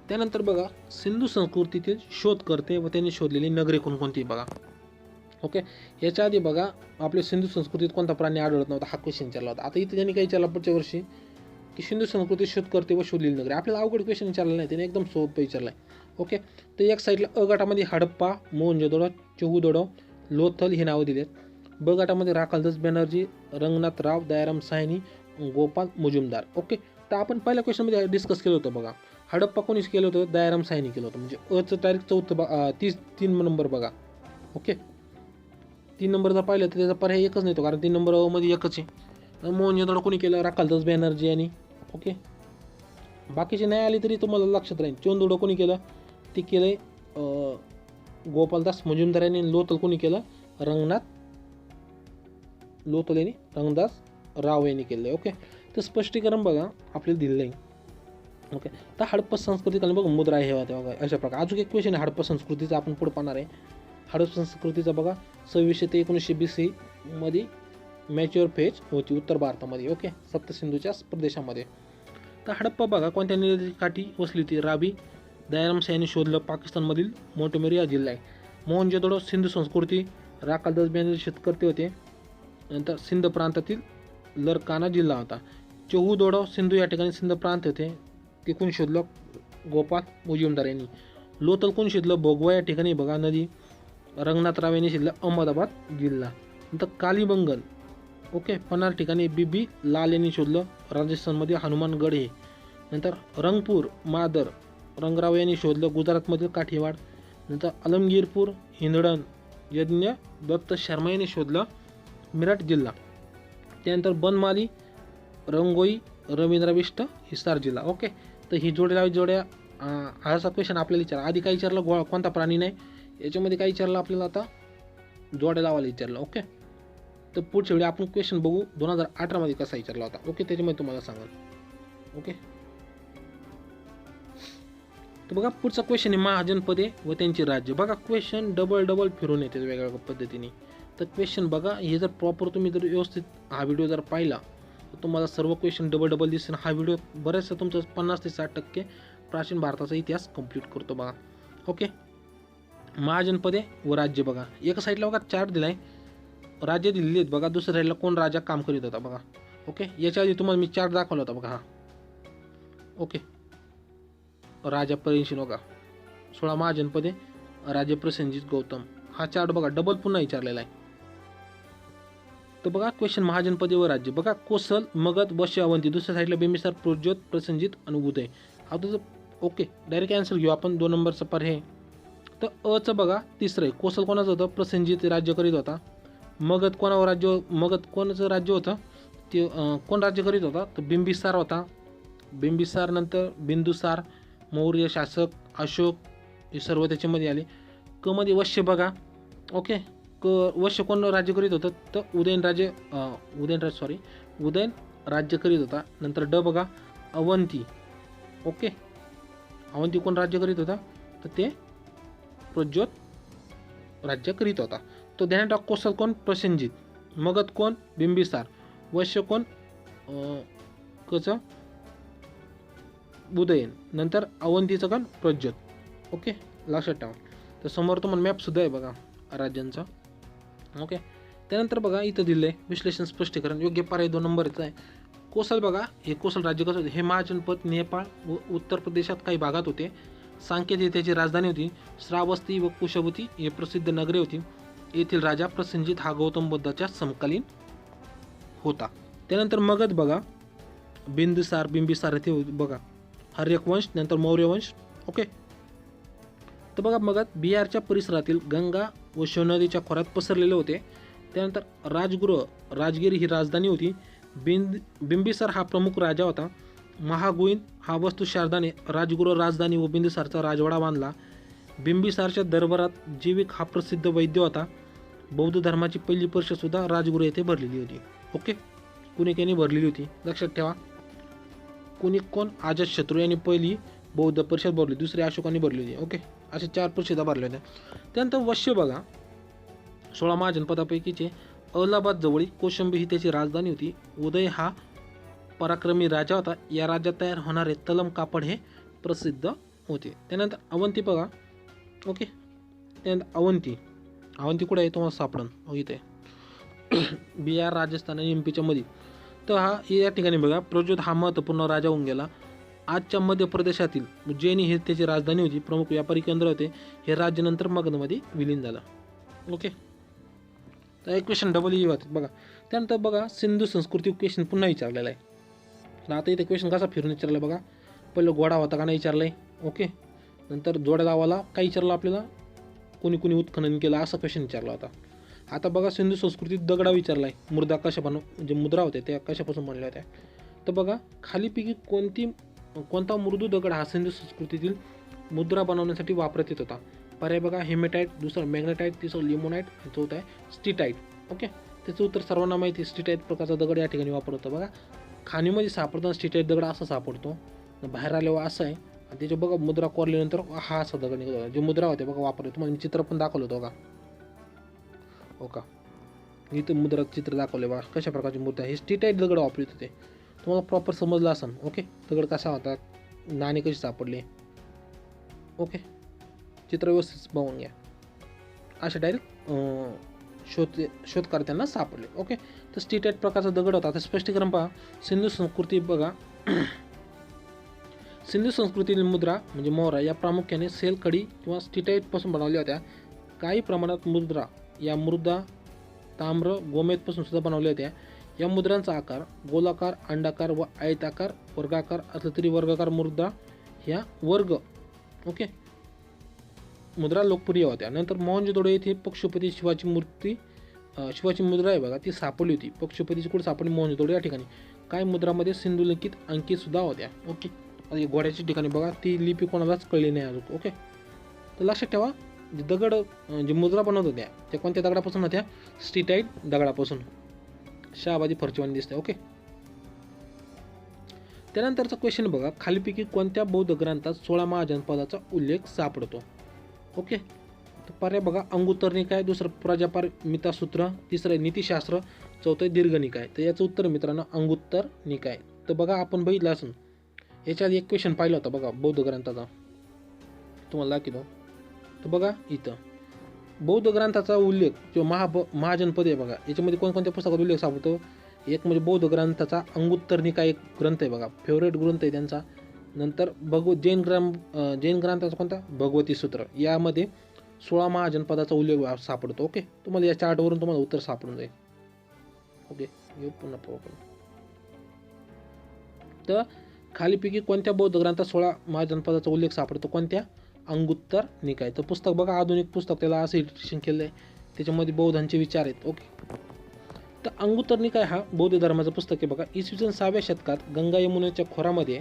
त्यानंतर बघा सिंधू संस्कृतीतील शोधकर्ते व त्यांनी शोधलेली नगरे कोणकोणती बघा. ओके, याच्या आधी बघा आपल्या सिंधू संस्कृतीत कोणता प्राणी आढळत नव्हता हा क्वेश्चन विचारला होता. आता इथे त्यांनी काय विचारला पुढच्या वर्षी की सिंधू संस्कृतीत शोधकर्ते व शोधलेली नगरे. आपल्याला अवघड क्वेश्चन विचारला नाही, त्याने एकदम सोपं विचारला आहे. ओके, तर एक साईडला अ गटामध्ये हडप्पा, मोहनजोदडो, चौहदडो, लोथल हे नावं दिलेत. ब गटामध्ये राखालदास बॅनर्जी, रंगनाथ राव, दयाराम सायनी, गोपाल मुजुमदार. ओके, तर आपण पहिल्या क्वेश्चनमध्ये डिस्कस केलं होतं बघा. हडप्पा कोणीच केलं होतं, दयाराम सायनी केलं होतं. म्हणजे अचं तारीख 3 नंबर बघा. ओके, 3 नंबर जर पाहिलं तर त्याचा पर्याय एकच नाही तो, कारण 3 नंबर मध्ये एकच आहे. मोहनजोदडो कोणी केलं, राखालदास बॅनर्जी यांनी. ओके, बाकीचे नाही आले तरी तुम्हाला लक्षात राहील. चौहदडो कोणी केलं, ते केलंय गोपालदास मुजुमदार यांनी. लोथल कोणी केलं, लोथल यांनी रंगदास राव यांनी केलं. ओके, तर स्पष्टीकरण बघा आपल्याला दिलेलं आहे. ओके, तर हडप्पा संस्कृती बघा मुद्रा हे होत्या बघा अशा प्रकार. अजून एक क्वेश्चन आहे हडप्पा संस्कृतीचा, आपण पुढे पाहणार आहे. हडप्पा संस्कृतीचा बघा 2600 ते 1900 BC मध्ये मॅच्युअर फेज होती उत्तर भारतामध्ये. ओके, सप्तसिंधूच्या प्रदेशामध्ये. तर हडप्पा बघा कोणत्या नदीकाठी वसली होती, रावी. दयाराम सायनी शोधलं, पाकिस्तानमधील मोंटेमेरिया जिल्हा आहे. मोहनजोदडो सिंधू संस्कृती, राखालदास बॅनर्जी शेतकर्ते होते. नंतर सिंध प्रांतातील लरकाना जिल्हा होता. चौहदडो सिंधू या ठिकाणी सिंध प्रांत होते, ते कोण शोधलं, गोपाल मुजुमदार यांनी. लोथल कोण शोधलं, भोगवा या ठिकाणी बघा नदी, रंगनाथराव यांनी शोधलं, अहमदाबाद जिल्हा. नंतर कालीबंगन ओके पन्हार ठिकाणी बीबी लाल यांनी शोधलं, राजस्थानमध्ये हनुमानगड हे. नंतर रंगपूर मादर रंगराव यांनी शोधलं, गुजरातमधील काठीवाड. नंतर अलमगीरपूर हिंदडण यज्ञ दत्त शर्मा यांनी शोधलं, मिरठ जिल्हा. त्यानंतर बनमाली रंगोई रवींद्रविष्ट हिसार जिल्हा. ओके, तर ही जोड्या हाचा क्वेश्चन आपल्याला विचारला. आधी काय विचारलं, कोणता प्राणी नाही, याच्यामध्ये काय विचारलं आपल्याला, आता जोड्या लावायला विचारलं. ओके, तर पुढच्या वेळी आपण क्वेश्चन बघू 2018 मध्ये कसा विचारला होता. ओके, त्याच्यामध्ये तुम्हाला सांगाल. ओके, तर बघा पुढचा क्वेश्चन आहे महाजनपदे व त्यांची राज्य. बघा क्वेश्चन डबल फिरून येते वेगवेगळ्या पद्धतीने. तर क्वेश्चन बघा हे जर प्रॉपर तुम्ही जर व्यवस्थित हा व्हिडिओ जर पाहिला तर तुम्हाला सर्व क्वेश्चन डबल दिसेल. हा व्हिडिओ बरेचसा तुमचा 50 ते 60% प्राचीन भारताचा इतिहास कंप्लीट करतो बघा. ओके, महाजनपदे व राज्य बघा एका साईडला बघा चार्ट दिलाय, राज्य दिलेली आहेत बघा, दुसऱ्या साईडला कोण राजा काम करीत होता बघा. ओके, याच्या आधी तुम्हाला मी चार्ट दाखवला होता बघा हा. ओके, राजा परिशिन बघा 16 महाजनपदे, राजे प्रसेनजीत गौतम. हा चार्ट बघा डबल पुन्हा विचारलेला आहे. तर बघा क्वेश्चन महाजनपदे व राज्य बघा, कोसल मगध वश्य अवंती, दुसऱ्या साईडला बिंबिसार प्रज्योत प्रसेनजीत आणि उदय. हा तुझं ओके डायरेक्ट आन्सर घेऊ आपण 2 नंबरचा पर्याय. तर अचं बघा तिसरं आहे, कोसल कोणाचं होतं, प्रसेनजीत राज्य करीत होता. मगध कोणाचं राज्य होतं, ते कोण राज्य करीत होता, तर बिंबिसार होता. बिंबिसार नंतर बिंदुसार, मौर्य शासक, अशोक हे सर्व त्याच्यामध्ये आले. क मध्ये वश्य बघा. ओके, वश्य कोण राज्य करीत होतं, तर उदयनराजे राज्य करीत होता. नंतर ड बघा अवंती. ओके, अवंती कोण राज्य करीत होता? तर ते प्रज्योत राज्य करीत होता. तो ध्यानात कोसल कोण? प्रसेनजित. मगध कोण? बिंबिसार. वैश्य कोण? कसं? उदयन. नंतर अवंतीचं कोण? प्रज्योत. ओके, लक्षात ठेवा. तर समोर तुम्हाला मॅप सुद्धा आहे बघा राज्यांचा. ओके, त्यानंतर बघा इथं दिलं आहे विश्लेषण स्पष्टीकरण. योग्य पर्याय 2 नंबरचा आहे. कोसल बघा, हे कोसल राज्य कसं होते? हे महाजनपद नेपाळ व उत्तर प्रदेशात काही भागात होते. सांकेत ही त्याची राजधानी होती. श्रावस्ती व कुशवती हे प्रसिद्ध नगरे होती. येथील राजा प्रसेनजित हा गौतम बुद्धाच्या समकालीन होता. त्यानंतर मगध बघा, बिंबिसार येथे बघा हर्यक वंश, नंतर मौर्य वंश. ओके, तर बघा मगध बिहारच्या परिसरातील गंगा व शिव नदीच्या खोऱ्यात पसरलेले होते. त्यानंतर राजगिरी ही राजधानी होती. बिंबिसार हा प्रमुख राजा होता. महागोविंद हा वस्तुशारदाने राजगृह राजधानी व बिंबिसारचा राजवाडा बांधला. बिंबिसारच्या दरबारात जीविक हा प्रसिद्ध वैद्य होता. बौद्ध धर्माची पहिली परिषद सुद्धा राजगृह येथे भरलेली होती. ओके, कुणी भरलेली होती लक्षात ठेवा. कोण? अजातशत्रू यांनी पहिली बौद्ध परिषद भरली, दुसरी अशोकाने भरली होती. ओके, असे 4 परिषदा भरल्या होत्या. त्यानंतर वैश्य बघा 16 महाजनपदापैकीचे अलाहाबाद जवळील कौशंबी ही त्याची राजधानी होती. उदय हा पराक्रमी राजा होता. या राज्यात तयार होणारे तलम कापड हे प्रसिद्ध होते. त्यानंतर अवंती बघा. ओके, त्यानंतर अवंती कुठे आहे तुम्हाला सापडन? इथे बिहार, राजस्थान आणि एमपीच्या मध्ये. तर या ठिकाणी बघा प्रज्योत हा महत्त्वपूर्ण राजा होऊन गेला. आजच्या मध्य प्रदेशातील उज्जैनी हे त्याची राजधानी होती. प्रमुख व्यापारी केंद्र होते. हे राज्य नंतर मगधमध्ये विलीन झालं. ओके, तर एक क्वेश्चन डबल होते बघा. त्यानंतर बघा सिंधू संस्कृती क्वेश्चन पुन्हा विचारलेला आहे. तर आता इथे क्वेश्चन कसा फिरून विचारला बघा. पहिलं घोडा होता का नाही विचारलंय. ओके, नंतर जोड्या लावाला काय विचारलं आपल्याला? कोणी उत्खनन केलं असं क्वेश्चन विचारला होता. आता बघा सिंधू संस्कृतीत दगडा विचारलाय. मुद्रा कशा म्हणजे मुद्रा होत्या त्या कशापासून बनल्या होत्या? तर बघा खालीपैकी कोणता मृदू दगड हा सिंधू संस्कृतीतील मुद्रा बनवण्यासाठी वापरत येत होता? पर्याय बघा हेमेटाईट, दुसरं मॅग्नेटाईट, तिसरं लिमोनाईट, चौथं आहे स्टिटाईट. ओके, त्याचं उत्तर सर्वांना माहिती. स्टिटाईट प्रकारचा दगड या ठिकाणी वापरतो. बघा खाणीमध्ये सापडताना स्टिटाईट दगड असा सापडतो, बाहेर आल्यावर असं आहे, आणि त्याच्या बघा मुद्रा कोरल्यानंतर हा असा दगड निघतो. जे मुद्रा होते बघा वापरतो. तुम्हाला मी चित्र पण दाखवलं होतं बघा. हो का, इथं मुद्रा चित्र दाखवले बघा कशा प्रकारची मुद्रा. हे स्टिटाईट दगड वापरत होते. तुम्हाला प्रॉपर समजलं असेल. ओके, दगड कसा होता, नाणे कशी सापडले. ओके, चित्र व्यवस्थित बघून घ्या. असे डायरेक्ट शोधकर्त्यांना सापडले. ओके, तर स्टिटाईट प्रकारचा दगड होता. आता स्पष्टीकरण पहा. सिंधू संस्कृती बघा सिंधू संस्कृतीतील मुद्रा म्हणजे मोहरा या प्रामुख्याने सेल खडी किंवा स्टिटाईटपासून बनवल्या होत्या. काही प्रमाणात मुद्रा या मृदा, ताम्र, गोमेदपासून सुद्धा बनवल्या होत्या. या मुद्रांचा आकार गोलाकार, अंडाकार व आयताकार, वर्गाकार असला तरी वर्गाकार मुद्रा ह्या वर्ग ओके मुद्रा लोकप्रिय होत्या. नंतर मोहनजोदडो येथे पक्षपती शिवाची मुद्रा आहे बघा ती सापडली होती. पक्षपतीची कुठे सापडली? मोहनजोदडो या ठिकाणी. काय मुद्रामध्ये सिंधू लिखित अंकी सुद्धा होत्या. ओके, घोड्याच्या ठिकाणी बघा ती लिपी कोणालाच कळली नाही अजून. ओके, तर लक्षात ठेवा जे दगड जे मुद्रा बनवत होत्या त्या कोणत्या दगडापासून होत्या? स्टिटाईट दगडापासून. शहाबादी फरचीवानी दिसते. ओके, त्यानंतरचा क्वेश्चन बघा. खालीपैकी कोणत्या बौद्ध ग्रंथात 16 महाजनपदाचा उल्लेख सापडतो? ओके, तर पर्याय बघा अंगुत्तर निकाय, दुसरं प्रजापारमिता सूत्र, तिसरं नीतिशास्त्र, चौथं दीर्घ निकाय. तर याचं उत्तर मित्रांनो अंगुत्तर निकाय. तर बघा आपण बघितलं असून याच्या आधी एक क्वेश्चन पाहिलं होता बघा बौद्ध ग्रंथाचा, तुम्हाला दाखवतो. तर बघा इथं बौद्ध ग्रंथाचा उल्लेख जो महाजनपद आहे बघा याच्यामध्ये कोणकोणत्या पुस्तकात उल्लेख सापडतो? एक म्हणजे बौद्ध ग्रंथाचा अंगुत्तर निकाय एक ग्रंथ आहे बघा, फेवरेट ग्रंथ आहे त्यांचा. नंतर जैन ग्रंथाचा कोणता? भगवती सूत्र. यामध्ये 16 महाजनपदाचा उल्लेख सापडतो. ओके, तुम्हाला या चार्टवरून तुम्हाला उत्तर सापडून जाईल. ओके, येऊ पुन्हा प्रॉब्लेम. तर खालीपैकी कोणत्या बौद्ध ग्रंथात 16 महाजनपदाचा उल्लेख सापडतो? कोणत्या? अंगुत्तर निकाय. तर पुस्तक बघा आधुनिक पुस्तक त्याला असं एडिशन केलं आहे, त्याच्यामध्ये बौद्धांचे विचार आहेत. ओके, तर अंगुत्तर निकाय हा बौद्ध धर्माचं पुस्तक आहे बघा. इसवी सन 6व्या शतकात गंगा यमुनेच्या खोऱ्यामध्ये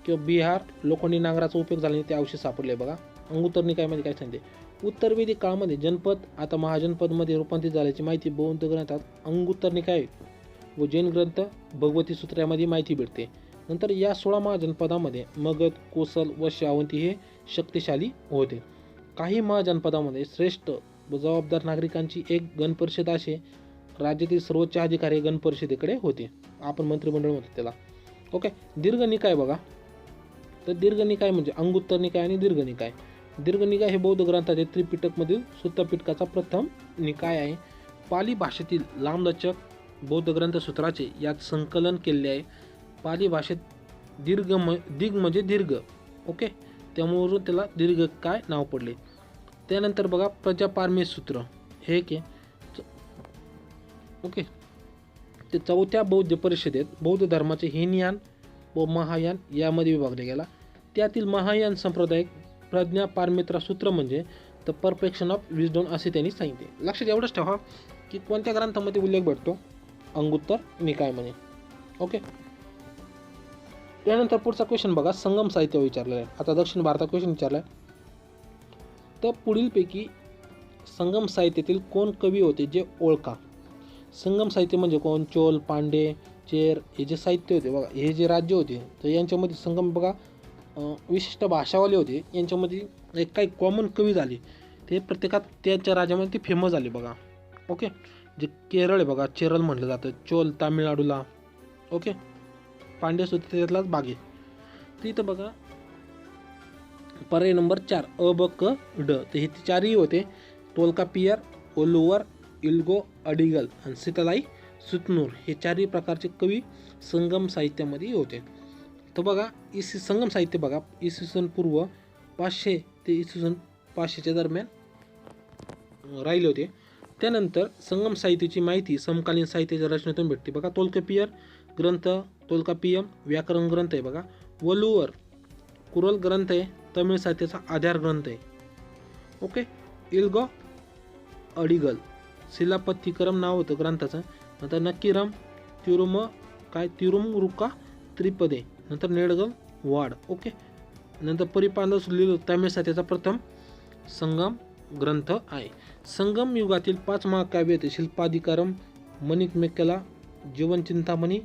किंवा बिहार लोखंडी नांगराचा उपयोग झाल्याने ते अवशेष सापडले बघा. अंगुत्तर निकायमध्ये काय सांगते? उत्तर वैदिक काळामध्ये जनपद आता महाजनपदमध्ये रूपांतरित झाल्याची माहिती बौद्ध ग्रंथात अंगुत्तर निकाय व जैन ग्रंथ भगवती सूत्र यामध्ये माहिती भेटते. नंतर या 16 महाजनपदामध्ये मगध, कोसल व श्रावंती हे शक्तिशाली होते. काही महाजनपदामध्ये श्रेष्ठ व जबाबदार नागरिकांची एक गणपरिषद असे राज्यातील सर्वोच्च अधिकारी गणपरिषदेकडे होते. आपण मंत्रिमंडळ म्हणतो त्याला. ओके. दीर्घ निकाय बघा. तर दीर्घ निकाय म्हणजे अंगुत्तर निकाय आणि दीर्घ निकाय. दीर्घ निकाय हे बौद्ध ग्रंथाचे त्रिपिटकमधील सुत्तपिटकाचा प्रथम निकाय आहे. पाली भाषेतील लांबलचक बौद्ध ग्रंथसूत्राचे यात संकलन केले आहे. पाली भाषेत दीर्घ दिग म्हणजे दीर्घ. ओके. त्यामुळे त्याला दीर्घ काय नाव पडले. त्यानंतर बघा प्रजापारमी सूत्र हे के ओके. ते 4थ्या बौद्ध परिषदेत बौद्ध धर्माचे हीनयान व महायान यामध्ये विभागले गेला. त्यातील महायान संप्रदाय प्रज्ञा पारमित्रा सूत्र म्हणजे द परफेक्शन ऑफ विजडम असे त्यांनी सांगितले. लक्षात एवढंच ठेवा की कोणत्या ग्रंथामध्ये उल्लेख भेटतो, अंगुत्तर निकायमध्ये. ओके. त्यानंतर पुढचा क्वेश्चन बघा, संगम साहित्य विचारलेलं आहे. आता दक्षिण भारतात क्वेश्चन विचारला आहे. तर पुढीलपैकी संगम साहित्यातील कोण कवी होते जे ओळखा. संगम साहित्य म्हणजे कोण, चोल, पांडे, चेर हे जे साहित्य होते बघा, हे जे राज्य होते तर यांच्यामध्ये संगम बघा विशिष्ट भाषावाले होते. यांच्यामध्ये एक काही कॉमन कवी झाले ते प्रत्येकात त्यांच्या राज्यामध्ये ते फेमस झाले बघा. ओके. जे केरळ आहे बघा, चेरल म्हटलं जातं. चोल तामिळनाडूला. ओके. पांड्य सुद्धा त्यातलाच भाग आहे. तर इथं बघा पर्याय नंबर 4 अ ब क ड. तर हे चारही होते. तोलकापियर, ओलुवर, इल्गो, अडिगल आणि सीतालाई सुतनूर हे चारही प्रकारचे कवी संगम साहित्यामध्ये होते. तर बघा संगम साहित्य बघा इसवी सन पूर्व 500 ते इसवी सन 500च्या दरम्यान राहिले होते. त्यानंतर संगम साहित्याची माहिती समकालीन साहित्याच्या रचनेतून भेटते बघा. तोलकापियर ग्रंथ, तोलकापियम व्याकरण ग्रंथ आहे बघा. वलुवर कुरल ग्रंथ आहे, तमिळ साहित्याचा आधार ग्रंथ आहे. ओके. इल्गो अडिगल शिलापथीकरम नाव होतं ग्रंथाचं. नंतर नक्कीरम तिरुमरुका त्रिपदे. नंतर नेडगल वाड. ओके. नंतर परिपांडव लिहिलं तमिळ साहित्याचा प्रथम संगम ग्रंथ आहे. संगम युगातील 5 महाकाव्य होते. शिल्पाधिकारम, मणिमेखला, जीवनचिंतामणी,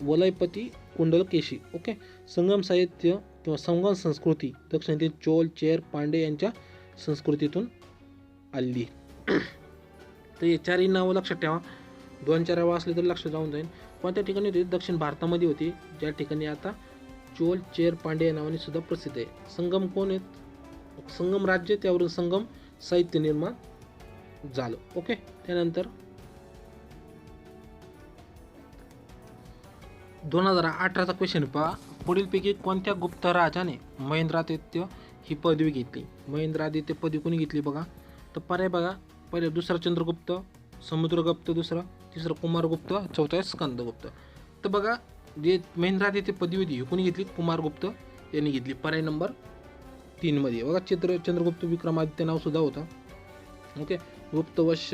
वलयपती, कुंडलकेशी. ओके. संगम साहित्य किंवा संगम संस्कृती दक्षिणेतील चोल, चेर, पांडे यांच्या संस्कृतीतून आली. तर हे चारही नावं लक्षात ठेवा. 2-4 वेळा असले तरी लक्षात राहून जाईल. कोणत्या ठिकाणी होती, दक्षिण भारतामध्ये होती, ज्या ठिकाणी आता चोल, चेर, पांडे या नावाने सुद्धा प्रसिद्ध आहे. संगम कोण आहेत, संगम राज्य, त्यावरून संगम साहित्य निर्माण झालं. ओके. त्यानंतर 2018चा क्वेश्चन पहा. पुढीलपैकी कोणत्या गुप्त राजाने महेंद्रादित्य ही पदवी घेतली. महेंद्रादित्य पदवी कोणी घेतली बघा. तर पर्याय बघा. पहिले दुसरा चंद्रगुप्त, समुद्रगुप्त दुसरा, तिसरा कुमारगुप्त, चौथा स्कंदगुप्त. तर बघा जे महेंद्रादित्य पदवी होती ही कोणी घेतली, कुमारगुप्त यांनी घेतली. पर्याय नंबर 3 मध्ये बघा. चंद्रगुप्त विक्रमादित्य नाव सुद्धा होतं. ओके. गुप्तवंश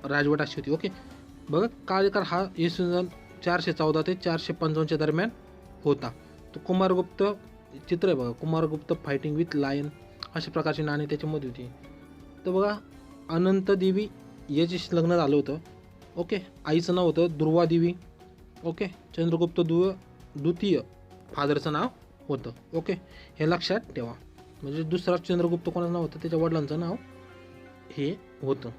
राजवट अशी होती. ओके. बघा कार्यकाळ हा इसवी सन 414 ते 455च्या दरम्यान होता. तो कुमारगुप्त चित्र आहे बघा. कुमारगुप्त फायटिंग विथ लायन अशा प्रकारची नाणी त्याच्यामध्ये होती. तर बघा अनंत देवी याच्याशी लग्न झालं होतं. ओके. आईचं नाव होतं दुर्वादेवी. ओके. चंद्रगुप्त द्वितीय फादरचं नाव होतं. ओके. हे लक्षात ठेवा. म्हणजे दुसरा चंद्रगुप्त कोणाचं नाव होतं, त्याच्या वडिलांचं नाव हे होतं.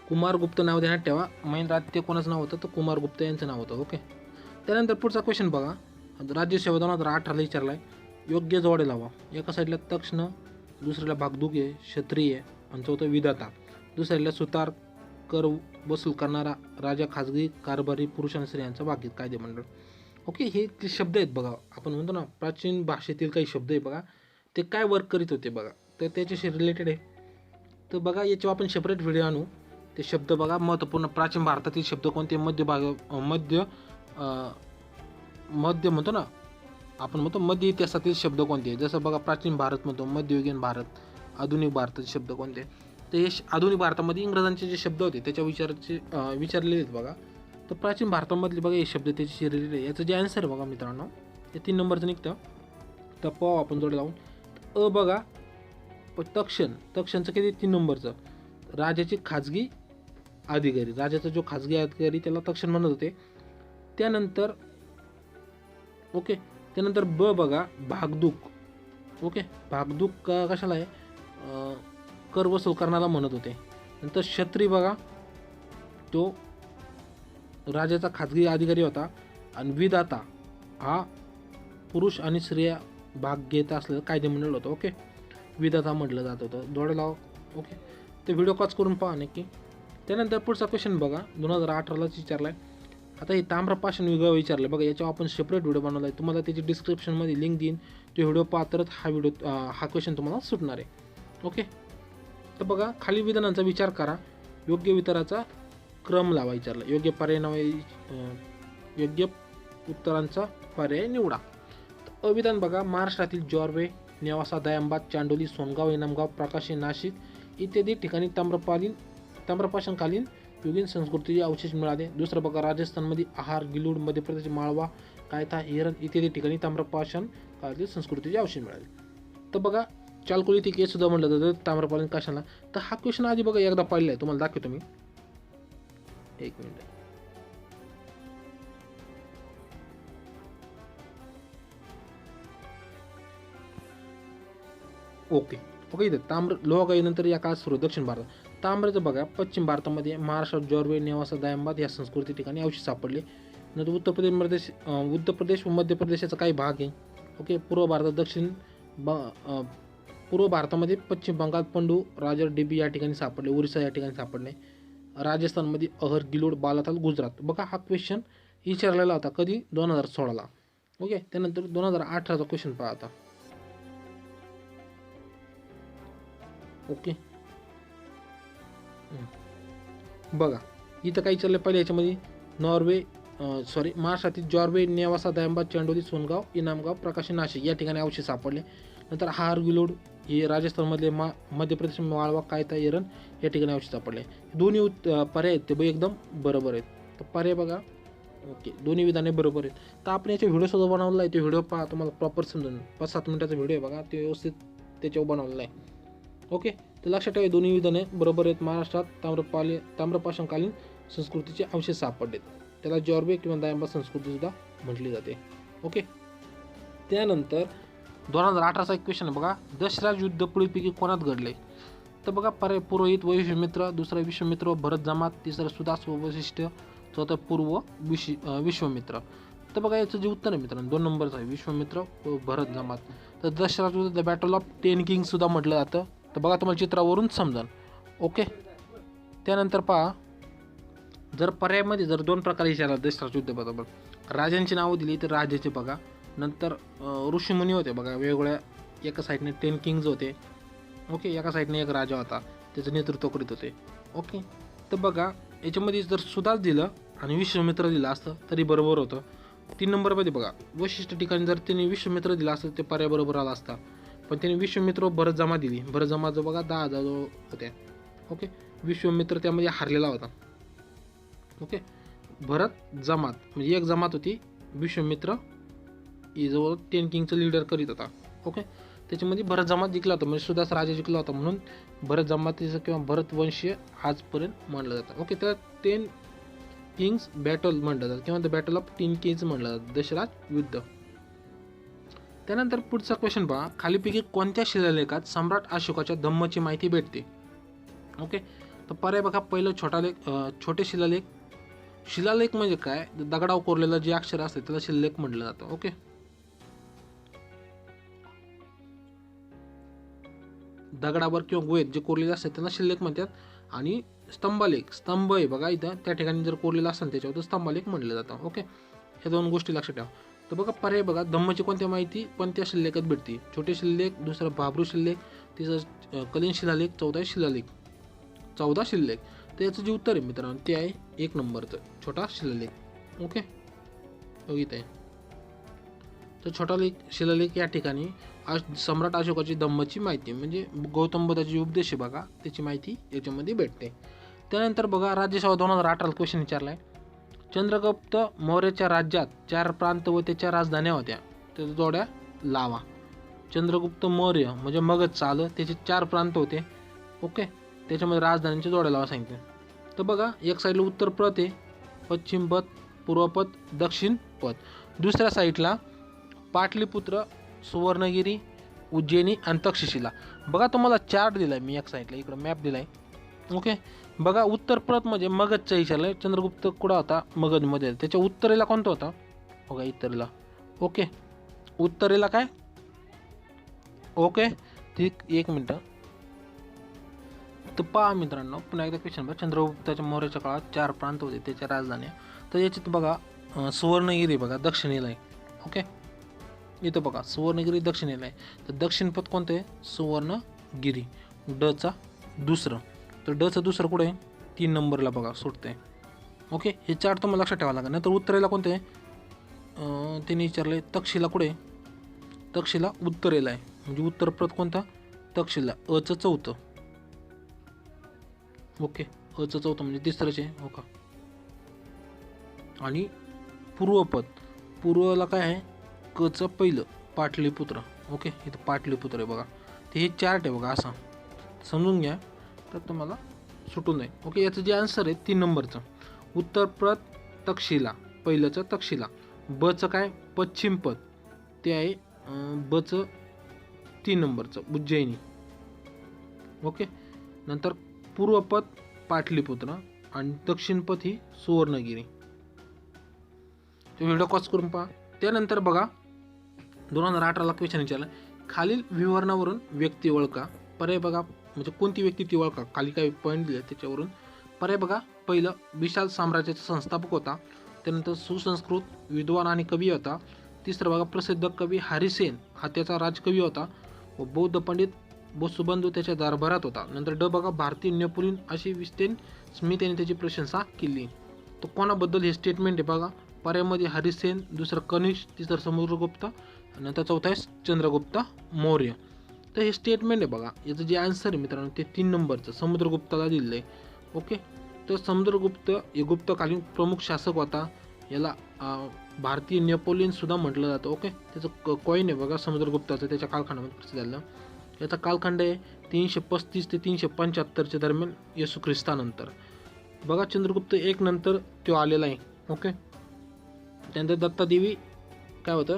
कुमारगुप्त नाव ध्यानात ठेवा. महेंद्रादित्य कोणाचं नाव होतं, तर कुमारगुप्त यांचं नाव होतं. ओके. त्यानंतर पुढचा क्वेश्चन बघा. राज्यसेवा 2018ला विचारला आहे. योग्य जोडे लावा. एका साईडला तक्ष्ण, दुसऱ्याला भागदुगे, क्षत्रिय आणि चौथं विधाता, दुसऱ्याला सुतार, कर वसूल करणारा, राजा, खाजगी कारभारी, पुरुष आणि स्त्रियांचा भागीत कायदेमंडळ. ओके. हे जे शब्द आहेत बघा, आपण म्हणतो ना प्राचीन भाषेतील काही शब्द आहे बघा, ते काय वर्क करीत होते बघा, तर त्याच्याशी रिलेटेड आहे. तर बघा याच्यावर आपण सेपरेट व्हिडिओ आणू. ते शब्द बघा महत्त्वपूर्ण. प्राचीन भारतातील शब्द कोणते, मध्य म्हणतो ना आपण, म्हणतो मध्य इतिहासातील शब्द कोणते. जसं बघा प्राचीन भारत म्हणतो, मध्ययुगीन भारत, आधुनिक भारताचे शब्द कोणते. तर हे आधुनिक भारतामध्ये इंग्रजांचे जे शब्द होते त्याच्या विचारलेले आहेत बघा. तर प्राचीन भारतामधले बघा हे शब्द त्याच्याशी रिलेटेड. याचं जे आन्सर आहे बघा मित्रांनो, हे 3 नंबरचं निघतं. तर पाहू आपण जोडे लावून. अ बघा तक्षणचं किती, 3 नंबरचं. राजाची खाजगी अधिकारी, राजाचा जो खाजगी अधिकारी त्याला तक्षक म्हणत होते. त्यानंतर ओके, त्यानंतर ब बघा भागदूक. ओके, भागदूक कशाला आहे, कर वसूल करणारा म्हणत होते. नंतर क्षत्री बघा, तो राजाचा खाजगी अधिकारी होता. आणि विधाता हा पुरुष आणि स्त्रिया भाग घेत असलेलं कायदेमंडळ होतं. ओके, विधाता म्हटलं जात होतं. डोळे लाव. ओके, ते व्हिडिओ कॉच करून पहा नक्की. त्यानंतर पुढचा क्वेश्चन बघा 2018लाच विचारला आहे. आता हे ताम्रपाषाण युग विचारलं बघा, याच्यावर आपण सेपरेट व्हिडिओ बनवला आहे. तुम्हाला त्याची डिस्क्रिप्शनमध्ये लिंक देईन, तो व्हिडिओ पहा तरच हा क्वेश्चन तुम्हाला सुटणार आहे. ओके, तर बघा खाली विधानांचा विचार करा, योग्य उत्तराचा क्रम लावा विचारला. योग्य उत्तरांचा पर्याय निवडा. अविधान बघा, महाराष्ट्रातील जॉर्वे, नेवासा, दयाम्बाद, चांडोली, सोनगाव, इनामगाव, प्रकाशी, नाशिक इत्यादी ठिकाणी ताम्रपाषाणकालीन युगीन संस्कृतीचे अवशेष मिळाले. दुसरं बघा, राजस्थानमध्ये आहार, गिलूड, मध्य प्रदेश माळवा, कायथा, हिरण इत्यादी ठिकाणी ताम्रपाषाण काळातील संस्कृतीचे अवशेष मिळाले. तर बघा चालकोलिथिक हे सुद्धा म्हटलं जातं ताम्रपाषाण कशाला. तर हा क्वेश्चन आधी बघा एकदा पाहिला आहे, तुम्हाला दाखवतो मी. एक मिनिट. ओके ओके, इथे ताम्र लोहगाईनंतर या काळात सुरू दक्षिण भारतात. ताम्राचं बघा पश्चिम भारतामध्ये महाराष्ट्रात जॉर्वे, नेवासा, दयाम्बाद या संस्कृती ठिकाणी अवशेष सापडले. नंतर उत्तर प्रदेश व मध्य प्रदेशाचा काही भाग आहे. ओके, पूर्व भारतामध्ये पश्चिम बंगाल, पंडू, राजर, डिबी या ठिकाणी सापडले. ओरिसा या ठिकाणी सापडले. राजस्थानमध्ये अहर, गिलोड, बालाताल, गुजरात. बघा हा क्वेश्चन विचारलेला होता कधी, 2016ला. ओके, त्यानंतर 2018चा क्वेश्चन पहा आता. ओके, बघा इथं काही चाललं पहिले याच्यामध्ये. महाराष्ट्रातील जॉर्वे, नेवासा, दयाम्बाद, चांडोली, सोनगाव, इनामगाव, प्रकाशी, नाशिक या ठिकाणी अवशेष सापडले. नंतर हार, गिलोड हे राजस्थानमधले, मध्य प्रदेश माळवा, कायता, एरन या ठिकाणी अवशेष सापडले. दोन्ही पर्याय आहेत ते एकदम बरोबर आहेत. तर पर्याय बघा. ओके, दोन्ही विधाने बरोबर आहेत. तर आपण याचा व्हिडिओ सुद्धा बनवला आहे, तो व्हिडिओ पहा, तुम्हाला प्रॉपर समजून. 5-7 मिनिटाचा व्हिडिओ आहे बघा, ते व्यवस्थित त्याच्यावर बनवलेला आहे. ओके, तर लक्षात ठेवा दोन्ही विधाने बरोबर आहेत. महाराष्ट्रात ताम्रपाषाणकालीन संस्कृतीचे अवशेष सापडलेत. त्याला जॉर्वे किंवा दयाम्बाद संस्कृती सुद्धा म्हटली जाते. ओके, त्यानंतर 2018चा एक क्वेश्चन बघा, दशराज युद्ध पुढीलपैकी कोणात घडले. तर बघा पर्याय पुरोहित व विश्वामित्र, दुसरा विश्वामित्र व भरत जमात, तिसरं सुदास व वशिष्ठ, चौथं पूर्व विश्वामित्र. तर बघा याचं जे उत्तर आहे मित्रांनो 2 नंबरचं आहे, विश्वामित्र व भरत जमात. तर दशराज युद्ध द बॅटल ऑफ 10 किंग्स सुद्धा म्हटलं जातं. तर बघा तुम्हाला चित्रावरून समजाल. ओके, त्यानंतर पहा, जर पर्यायामध्ये जर 2 प्रकारे विचारला दशराज युद्ध बरोबर, राजांची नावं दिली तर राजाचे बघा, नंतर ऋषीमुनी होते बघा वेगवेगळ्या, एका साईडने 10 किंग्ज होते. ओके, एका साईडने एक राजा होता, त्याचं नेतृत्व करीत होते. ओके, तर बघा याच्यामध्ये जर सुदास दिलं आणि विश्वामित्र दिलं असतं तरी बरोबर होतं. 3 नंबरमध्ये बघा, वशिष्ठ ठिकाणी जर त्यांनी विश्वामित्र दिला असतं ते पर्याय बरोबर आला असता, पण त्यांनी विश्वामित्र भरत जमा दिली. भरत जमा जो बघा 10,000 होत्या. ओके, विश्वामित्र त्यामध्ये हारलेला होता. ओके, भरत जमात म्हणजे एक जमात होती, विश्वामित्र ही जवळ 10 किंगचं लीडर करीत होता. ओके, त्याच्यामध्ये भरत जमात जिंकला होता, म्हणजे सुदास राजा जिंकला होता, म्हणून भरत जमातीचं किंवा भरत वंशीय आजपर्यंत मानलं जातं. ओके, तर 10 किंग्स बॅटल म्हटलं जातं किंवा द बॅटल ऑफ 10 किंग्स म्हटलं जातं, दशराज युद्ध. त्यानंतर पुढचा क्वेश्चन पहा, खालीपैकी कोणत्या शिलालेखात सम्राट अशोकाच्या धम्मची माहिती भेटते. ओके, तर पर्याय बघा, पहिलं छोटे शिलालेख. शिलालेख म्हणजे काय, दगडावर कोरलेलं जे अक्षर असते त्याला शिलालेख म्हटलं जातं. ओके, दगडावर किंवा गुहेत जे कोरलेले असतात त्यांना शिलालेख म्हणतात. आणि स्तंभ आहे बघा इथं, त्या ठिकाणी जर कोरलेलं असेल त्याच्यावर तर स्तंभालेख म्हटलं जातं. ओके, ह्या 2 गोष्टी लक्षात ठेवा. तर बघा पर्याय बघा, धम्मची कोणत्या माहिती कोणत्या शिलालेखात भेटते. छोटे शिलालेख, दुसरा भाब्रू शिलालेख, तिसरा कलीन शिलालेख, 14 शिलालेख. तर याचं जे उत्तर आहे मित्रांनो ते आहे 1 नंबरचं छोटा शिलालेख. ओके, इथे आहे. तर छोटा शिलालेख या ठिकाणी सम्राट अशोकाची धम्मची माहिती म्हणजे गौतम बुद्धाचे उपदेश आहे बघा, त्याची माहिती याच्यामध्ये भेटते. त्यानंतर बघा राज्यसेवा 2018 क्वेश्चन विचारला आहे. चंद्रगुप्त मौर्याच्या राज्यात 4 प्रांत व त्याच्या राजधान्या होत्या, त्याच्या जोड्या लावा. चंद्रगुप्त मौर्य म्हणजे मगध चाल, त्याचे 4 प्रांत होते. ओके, त्याच्यामध्ये राजधानीच्या जोड्या लावा सांगितले. तर बघा एक साईडला उत्तर पथ आहे, पश्चिम पथ, पूर्व पथ, दक्षिण पथ. दुसऱ्या साईडला पाटलीपुत्र, सुवर्णगिरी, उज्जैनी आणि तक्षशिला. बघा तुम्हाला चार्ट दिला आहे मी एक साईडला, इकडं मॅप दिला आहे. ओके, बघा उत्तर प्रत म्हणजे मगधचा विचारलं आहे. चंद्रगुप्त कुठं होता? मगधमध्ये. त्याच्या उत्तरेला कोणता होता? बघा उत्तरेला. ओके, उत्तरेला काय? ओके ठीक, एक मिनटं. तर पहा मित्रांनो, पुन्हा एकदा क्वेश्चन बघा. चंद्रगुप्ताच्या मौर्याच्या काळात 4 प्रांत होते त्याच्या राजधान्या. तर याच्यात बघा सुवर्णगिरी बघा दक्षिणेला आहे. ओके, इथं बघा सुवर्णगिरी दक्षिणेला आहे. तर दक्षिण पथ कोणतं आहे? सुवर्णगिरी. डचा दुसरं. तर डचं दुसरं कुठे आहे? 3 नंबरला बघा सुटतं आहे. ओके, हे 4 तुम्हाला लक्षात ठेवावं लागेल. नंतर उत्तरेला कोणतं आहे? त्यांनी विचारलं तक्षशिला कुठे आहे? तक्षशिला उत्तरेला आहे. म्हणजे उत्तर प्रत कोणता? तक्षशिला. अचं चौथं. ओके, अचं चौथं म्हणजे तिसरंच आहे. हो का. आणि पूर्वपद, पूर्वला काय आहे? कचं पहिलं, पाटलीपुत्र. ओके, इथं पाटलीपुत्र आहे बघा. ते हे चार्ट आहे बघा, असा समजून घ्या तर तुम्हाला सुटून जाईल. ओके, याचं जे आन्सर आहे 3 नंबरचं, उत्तर प्रत तक्षशिला, पहिलंचं तक्षशिला. बचं काय? पश्चिम पद, ते आहे बचं 3 नंबरचं उज्जैनी. ओके, नंतर पूर्वपद पाटलीपुत्र आणि दक्षिण पथ ही सुवर्णगिरी. तो व्हिडिओ कॉज करून पहा. त्यानंतर बघा 2018ला क्वेश्चन विचारला, खालील विवरणावरून व्यक्ती ओळखा. पर्याय बघा, म्हणजे कोणती व्यक्ती ती ओळखा. खाली काही पॉईंट दिले त्याच्यावरून. पर्याय बघा, पहिलं विशाल साम्राज्याचा संस्थापक होता. त्यानंतर सुसंस्कृत, विद्वान आणि कवी होता. तिसरं बघा, प्रसिद्ध कवी हरिसेन हा त्याचा राजकवी होता व बौद्ध पंडित बसुबंधू त्याच्या दरबारात होता. नंतर ड बघा, भारतीय नेपोलियन अशी विस्टेन स्मिथ यांनी त्याची प्रशंसा केली. तर कोणाबद्दल हे स्टेटमेंट आहे बघा. पर्यायामध्ये हरिसेन, दुसरं कनिष्क, तिसरं समुद्रगुप्त, नंतर चौथा आहे चंद्रगुप्त मौर्य. तर हे स्टेटमेंट आहे बघा. याचं जे आन्सर आहे मित्रांनो ते 3 नंबरचं समुद्रगुप्ताला दिलेलं आहे. ओके, तर समुद्रगुप्त हे गुप्तकालीन प्रमुख शासक होता. याला भारतीय नेपोलियन सुद्धा म्हटलं जातं. ओके, त्याचं कॉईन आहे बघा समुद्रगुप्ताचं, त्याच्या कालखंडामध्ये प्रसिद्ध झालं. याचा कालखंड आहे 335 ते 375च्या दरम्यान येशू ख्रिस्तानंतर. बघा चंद्रगुप्त 1 नंतर तो आलेला आहे. ओके, त्यानंतर दत्तादेवी काय होतं?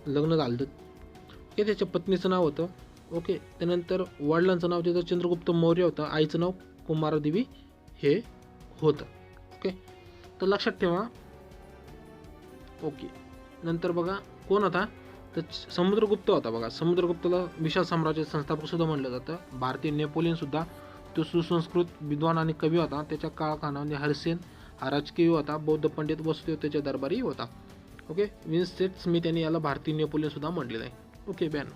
लग्न झालं. ओके, त्याच्या पत्नीचं नाव होतं. ओके, त्यानंतर वडिलांचं नाव त्याचं चंद्रगुप्त मौर्य होतं. आईचं नाव कुमारदेवी हे होतं. ओके, तर लक्षात ठेवा. ओके, नंतर बघा कोण होता? तर समुद्रगुप्त होता बघा. समुद्रगुप्तला विशाल साम्राज्याचे संस्थापक सुद्धा म्हटलं जातं. भारतीय नेपोलियन सुद्धा तो सुसंस्कृत, विद्वान आणि कवी होता. त्याच्या काळखंडामध्ये हरिसेन हा राजकीय होता. बौद्ध पंडित बसुदेव त्याच्या दरबारी होता. ओके, विन्सेंट स्मिथ यांनी याला भारतीय नेपोलियन सुद्धा म्हटलेलं आहे. Okay ban.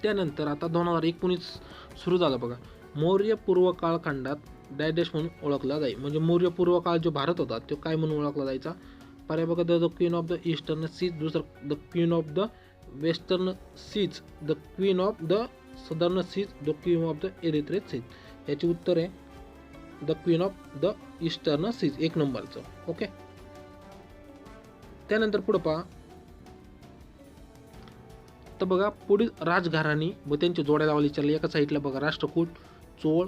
त्यानंतर आता 2019 सुरू झालं बघा. मौर्य पूर्व कालखंडात डॅश म्हणून ओळखला जाईल. म्हणजे मौर्य पूर्व काळ जो भारत होता तो काय म्हणून ओळखला जायचा? पर्याय बघा, the queen of the eastern seas, दुसरं the queen of the western seas, the queen of the southern seas, the queen of the Erythraean seas. याची उत्तर आहे the queen of the eastern seas, 1 नंबरचं. ओके, त्यानंतर पुढं पहा. तर बघा पुढील राजघराणी व त्यांच्या जोड्या लावायला विचारले. एका साईडला बघा राष्ट्रकूट, चोळ,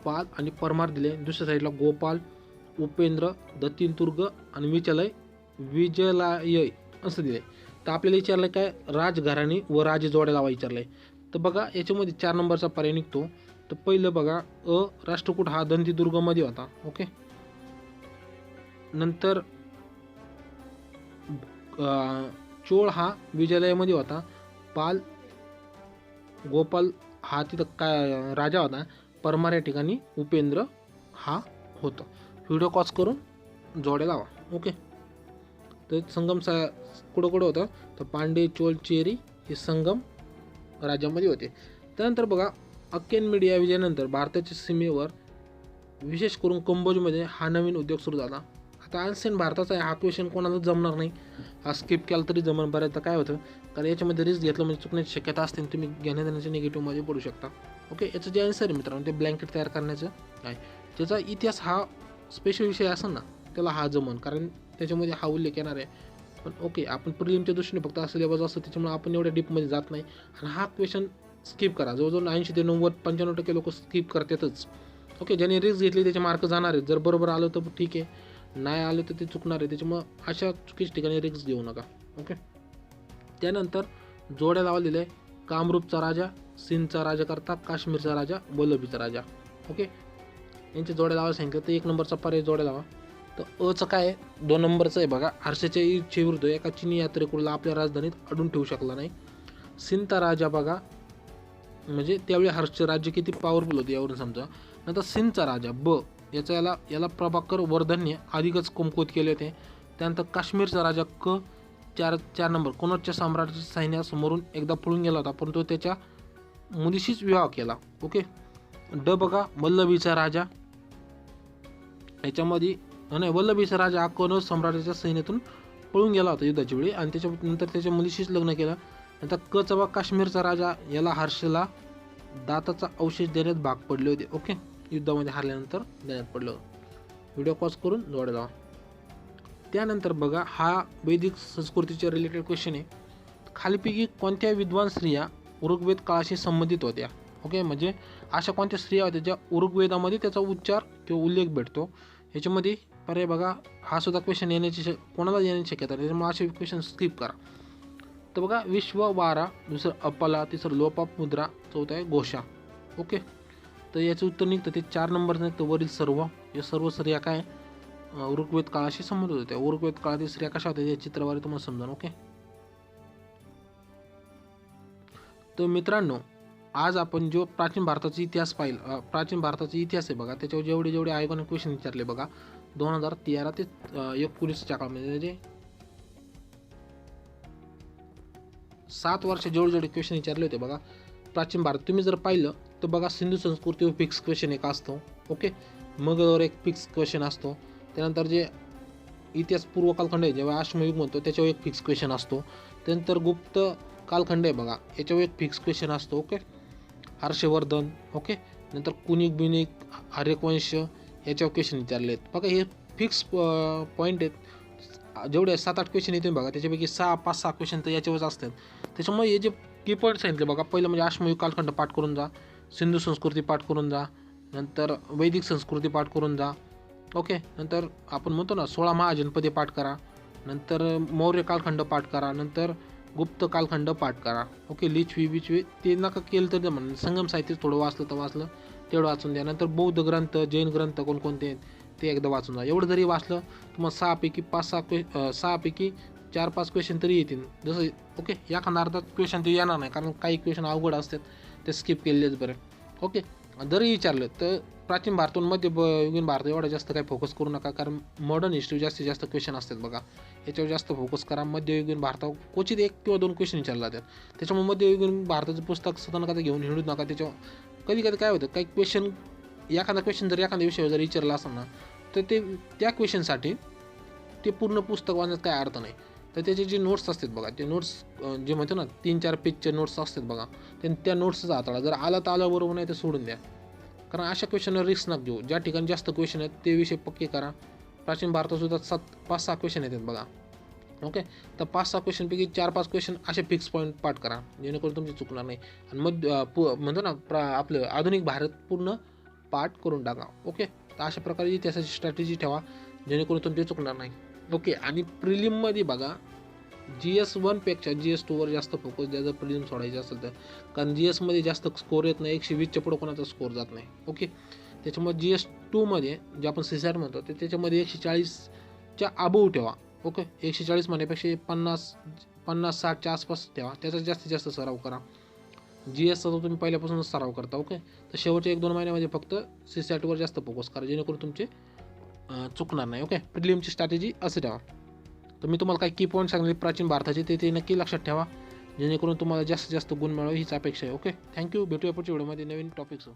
पाल आणि परमार दिले. दुसऱ्या साईडला गोपाल, उपेंद्र, दत्तिनदुर्ग आणि विजयालय असं दिले. तर आपल्याला विचारलं काय? राजघराणी व राजे जोड्या लावा विचारलंय. तर बघा याच्यामध्ये 4 नंबरचा पर्याय निघतो. तर पहिलं बघा राष्ट्रकूट हा दंतीदुर्गमध्ये होता. ओके, नंतर चोळ हा विजयालयामध्ये होता. पाल, गोपाल हा तिथं काय राजा होता. परमार या ठिकाणी उपेंद्र हा होता. व्हिडिओ कॉज करून जोड्या लावा. ओके, तर संगम कुठं कुठं होतं? तर पांडे, चोल, चेरी हे संगम राज्यामध्ये होते. त्यानंतर बघा अक्केन मीडिया विजयानंतर भारताच्या सीमेवर विशेष करून कंबोजमध्ये हा नवीन उद्योग सुरू झाला. आता आन्सेन भारताचा आहे. हा क्वेश्चन कोणालाच जमणार नाही. हा स्किप केला तरी जमणार. बऱ्याचदा काय होतं, कारण याच्यामध्ये रिस्क घेतलं म्हणजे चुकण्याची शक्यता असते आणि तुम्ही घेण्यादेण्याच्या निगेटिव्हमध्ये पडू शकता. ओके, याचं जे आन्सर आहे मित्रांनो ते ब्लँकेट तयार करण्याचं आहे. त्याचा इतिहास हा स्पेशल विषय असेल ना त्याला हा जमन, कारण त्याच्यामध्ये हा उल्लेख येणार आहे. पण ओके, आपण प्रिलिमच्या दृष्टीने फक्त सिलेबस असतं त्याच्यामुळे आपण एवढ्या डीपमध्ये जात नाही. आणि हा क्वेश्चन स्किप करा. जवळजवळ 80 ते 90-95% लोक स्किप करतातच. ओके, ज्याने रिस्क घेतली त्याचे मार्क जाणार आहेत. जर बरोबर आलं तर ठीक आहे, नाही आलं तर ते चुकणार आहे. त्याच्यामुळं अशा चुकीच्या ठिकाणी रिस्क घेऊ नका. ओके, त्यानंतर जोड्या लावलेल्या आहे. कामरूपचा राजा, सिंधचा राजा करता, काश्मीरचा राजा, वल्लभीचा राजा. ओके, यांची जोड्या लावायला सांगितलं तर 1 नंबरचा पर्याय जोड्या लावा. तर अचं काय आहे, 2 नंबरचं आहे बघा. हर्षाच्या इच्छेविरुद्ध एका चिनी यात्रेकरूला आपल्या राजधानीत अडून ठेवू शकला नाही. सिंधचा राजा बघा, म्हणजे त्यावेळी हर्षचे राज्य किती पॉवरफुल होते यावरून समजा. नंतर सिंधचा राजा ब, याला प्रभाकर वर्धनने अधिकच कमकुवत केले होते. त्यानंतर काश्मीरचा राजा क, 4 नंबर, कनौजच्या सम्राटाच्या सैन्यासमोरून एकदा पळून गेला होता, परंतु त्याच्या मुलीशीच विवाह केला. ओके, ड बघा, वल्लभीचा राजा, याच्यामध्ये नाही, वल्लभीचा राजा हा कनौज सम्राटाच्या सैन्यातून पळून गेला होता युद्धाच्या वेळी आणि त्याच्यानंतर त्याच्या मुलीशीच लग्न केलं. नंतर क चा बघा, काश्मीरचा राजा, याला हर्षला दाताचा अवशेष देण्यात भाग पडले होते. ओके, युद्धामध्ये हारल्यानंतर देण्यात पडलं. व्हिडिओ पॉज करून जोड्या लावा. त्यानंतर बघा, हा वैदिक संस्कृतीच्या रिलेटेड क्वेश्चन आहे. खालीपैकी कोणत्या विद्वान स्त्रिया ऋग्वेद काळाशी संबंधित होत्या? ओके, म्हणजे अशा कोणत्या स्त्रिया होत्या ज्या ऋग्वेदामध्ये त्याचा उच्चार किंवा उल्लेख भेटतो. याच्यामध्ये पर्याय बघा, हा सुद्धा क्वेश्चन कोणाला येण्याची शक्यता आहे, त्याच्यामुळे असे क्वेश्चन स्किप करा. तर बघा, विश्ववारा, दुसरं अपला, तिसरं लोपामुद्रा, चौथं आहे घोषा. ओके, तर याचं उत्तर निघतं ते 4 नंबर निघतं वरील सर्व. या सर्व स्त्रिया काय ऋग्वेद काळाशी संबंधित होत्या. ऋग्वेद काळातील स्त्रिया कशा होत्या या चित्राद्वारे तुम्हाला समजा. ओके, तर मित्रांनो, आज आपण जो प्राचीन भारताचा इतिहास पाहिला, प्राचीन भारताचा इतिहास आहे बघा, त्याच्यावर जेवढे आयोगाने क्वेश्चन विचारले बघा 2013 ते 19च्या काळामध्ये, म्हणजे 7 वर्ष जेवढे क्वेश्चन विचारले होते बघा प्राचीन भारत. तुम्ही जर पाहिलं तर बघा, सिंधू संस्कृतीवर फिक्स क्वेश्चन एक असतो. ओके, मगधवर एक फिक्स क्वेश्चन असतो. त्यानंतर जे इतिहास पूर्व कालखंड आहे, जेव्हा अश्मयुग म्हणतो, त्याच्यावर एक फिक्स क्वेश्चन असतो. त्यानंतर गुप्त कालखंड आहे बघा, याच्यावर एक फिक्स क्वेश्चन असतो. ओके, हर्षवर्धन. ओके, नंतर कुनिक बिनिक, हर्यवंश, याच्यावर क्वेश्चन विचारले आहेत बघा. हे फिक्स पॉईंट आहेत. जेवढे 7-8 क्वेश्चन येते बघा, त्याच्यापैकी 5-6 क्वेश्चन तर याच्यावरच असतात. त्याच्यामुळे हे जे की पॉईंट सांगितले बघा, पहिलं म्हणजे अश्मयुग कालखंड पाठ करून जा, सिंधू संस्कृती पाठ करून जा, नंतर वैदिक संस्कृती पाठ करून जा. ओके, नंतर आपण म्हणतो ना 16 महाजनपदे पाठ करा, नंतर मौर्य कालखंड पाठ करा, नंतर गुप्त कालखंड पाठ करा. ओके, लिच्छवी ते नका केलं तर म्हणून संगम साहित्य थोडं वाचलं तर वाचलं, तेवढं वाचून द्या. नंतर बौद्ध ग्रंथ, जैन ग्रंथ कोणकोणते ते एकदा वाचून जा. एवढं जरी वाचलं तुम्हाला 6 पैकी 4-5 क्वेश्चन तरी येतील. जसं ओके, एखादा अर्धा क्वेश्चन ते येणार नाही, कारण काही क्वेश्चन अवघड असतात, ते स्किप केलेलेच बरं. ओके, जरी विचारलं तर प्राचीन भारतातून मध्ययुगीन भारत एवढा जास्त काही फोकस करू नका, कारण मॉडर्न हिस्ट्री जास्तीत जास्त क्वेश्चन असतात बघा, याच्यावर जास्त फोकस करा. मध्ययुगीन भारतावर क्वचित 1 किंवा 2 क्वेश्चन विचारले जातात. त्याच्यामुळे मध्ययुगीन भारताचं पुस्तक सतत कधी घेऊन हिंडू नका. त्याच्यावर कधी काय होतं, काही क्वेश्चन, एखादा क्वेश्चन जर एखाद्या विषयावर जर विचारला असेल ना, तर ते त्या क्वेश्चनसाठी ते पूर्ण पुस्तक वाचण्यात काही अर्थ नाही. तर त्याचे जे नोट्स असतात बघा, ते नोट्स जे म्हणतो ना 3-4 पेजचे नोट्स असतात बघा, त्या नोट्सचा हाताळा. जर आला तर आलं, बरोबर नाही तर सोडून द्या, कारण अशा क्वेश्चनवर रिस्क नका घेऊ. ज्या ठिकाणी जास्त क्वेश्चन आहेत ते विषय पक्के करा. प्राचीन भारतातसुद्धा 5-6 क्वेश्चन येतात बघा. ओके, तर 5-6 क्वेश्चनपैकी 4-5 क्वेश्चन असे फिक्स पॉईंट पाठ करा, जेणेकरून तुमची चुकणार नाही. आणि म्हणतो ना आपलं आधुनिक भारत पूर्ण पाठ करून टाका. ओके, तर अशा प्रकारे इतिहासाची स्ट्रॅटेजी ठेवा, जेणेकरून तुमचे चुकणार नाही. ओके, आणि प्रिलिममध्ये बघा GS1 पेक्षा GS2वर जास्त फोकस द्या जर प्रिलिम सोडायचे असेल तर, कारण GSमध्ये जास्त स्कोर येत नाही, 120च्या पुढं कोणाचा स्कोर जात नाही. ओके, त्याच्यामुळे GS2मध्ये जे आपण CSAT म्हणतो ते त्याच्यामध्ये 140च्या अबोव ठेवा. ओके, 140 म्हणण्यापेक्षा 50-60च्या आसपास ठेवा, त्याचा जास्तीत जास्त सराव करा. GSचा तर तुम्ही पहिल्यापासूनच सराव करता. ओके, तर शेवटच्या 1-2 महिन्यामध्ये फक्त CSATवर जास्त फोकस करा, जेणेकरून तुमचे चुकणार नाही. ओके, प्रिलिमची स्ट्रॅटेजी असे ठेवा. तर मी तुम्हाला काही की पॉईंट सांगितले प्राचीन भारताचे, ते नक्की लक्षात ठेवा, जेणेकरून तुम्हाला जास्तीत जास्त गुण मिळावे हीच अपेक्षा आहे. Okay, thank you. भेटूया पुढच्या व्हिडिओमध्ये नवीन टॉपिक्स.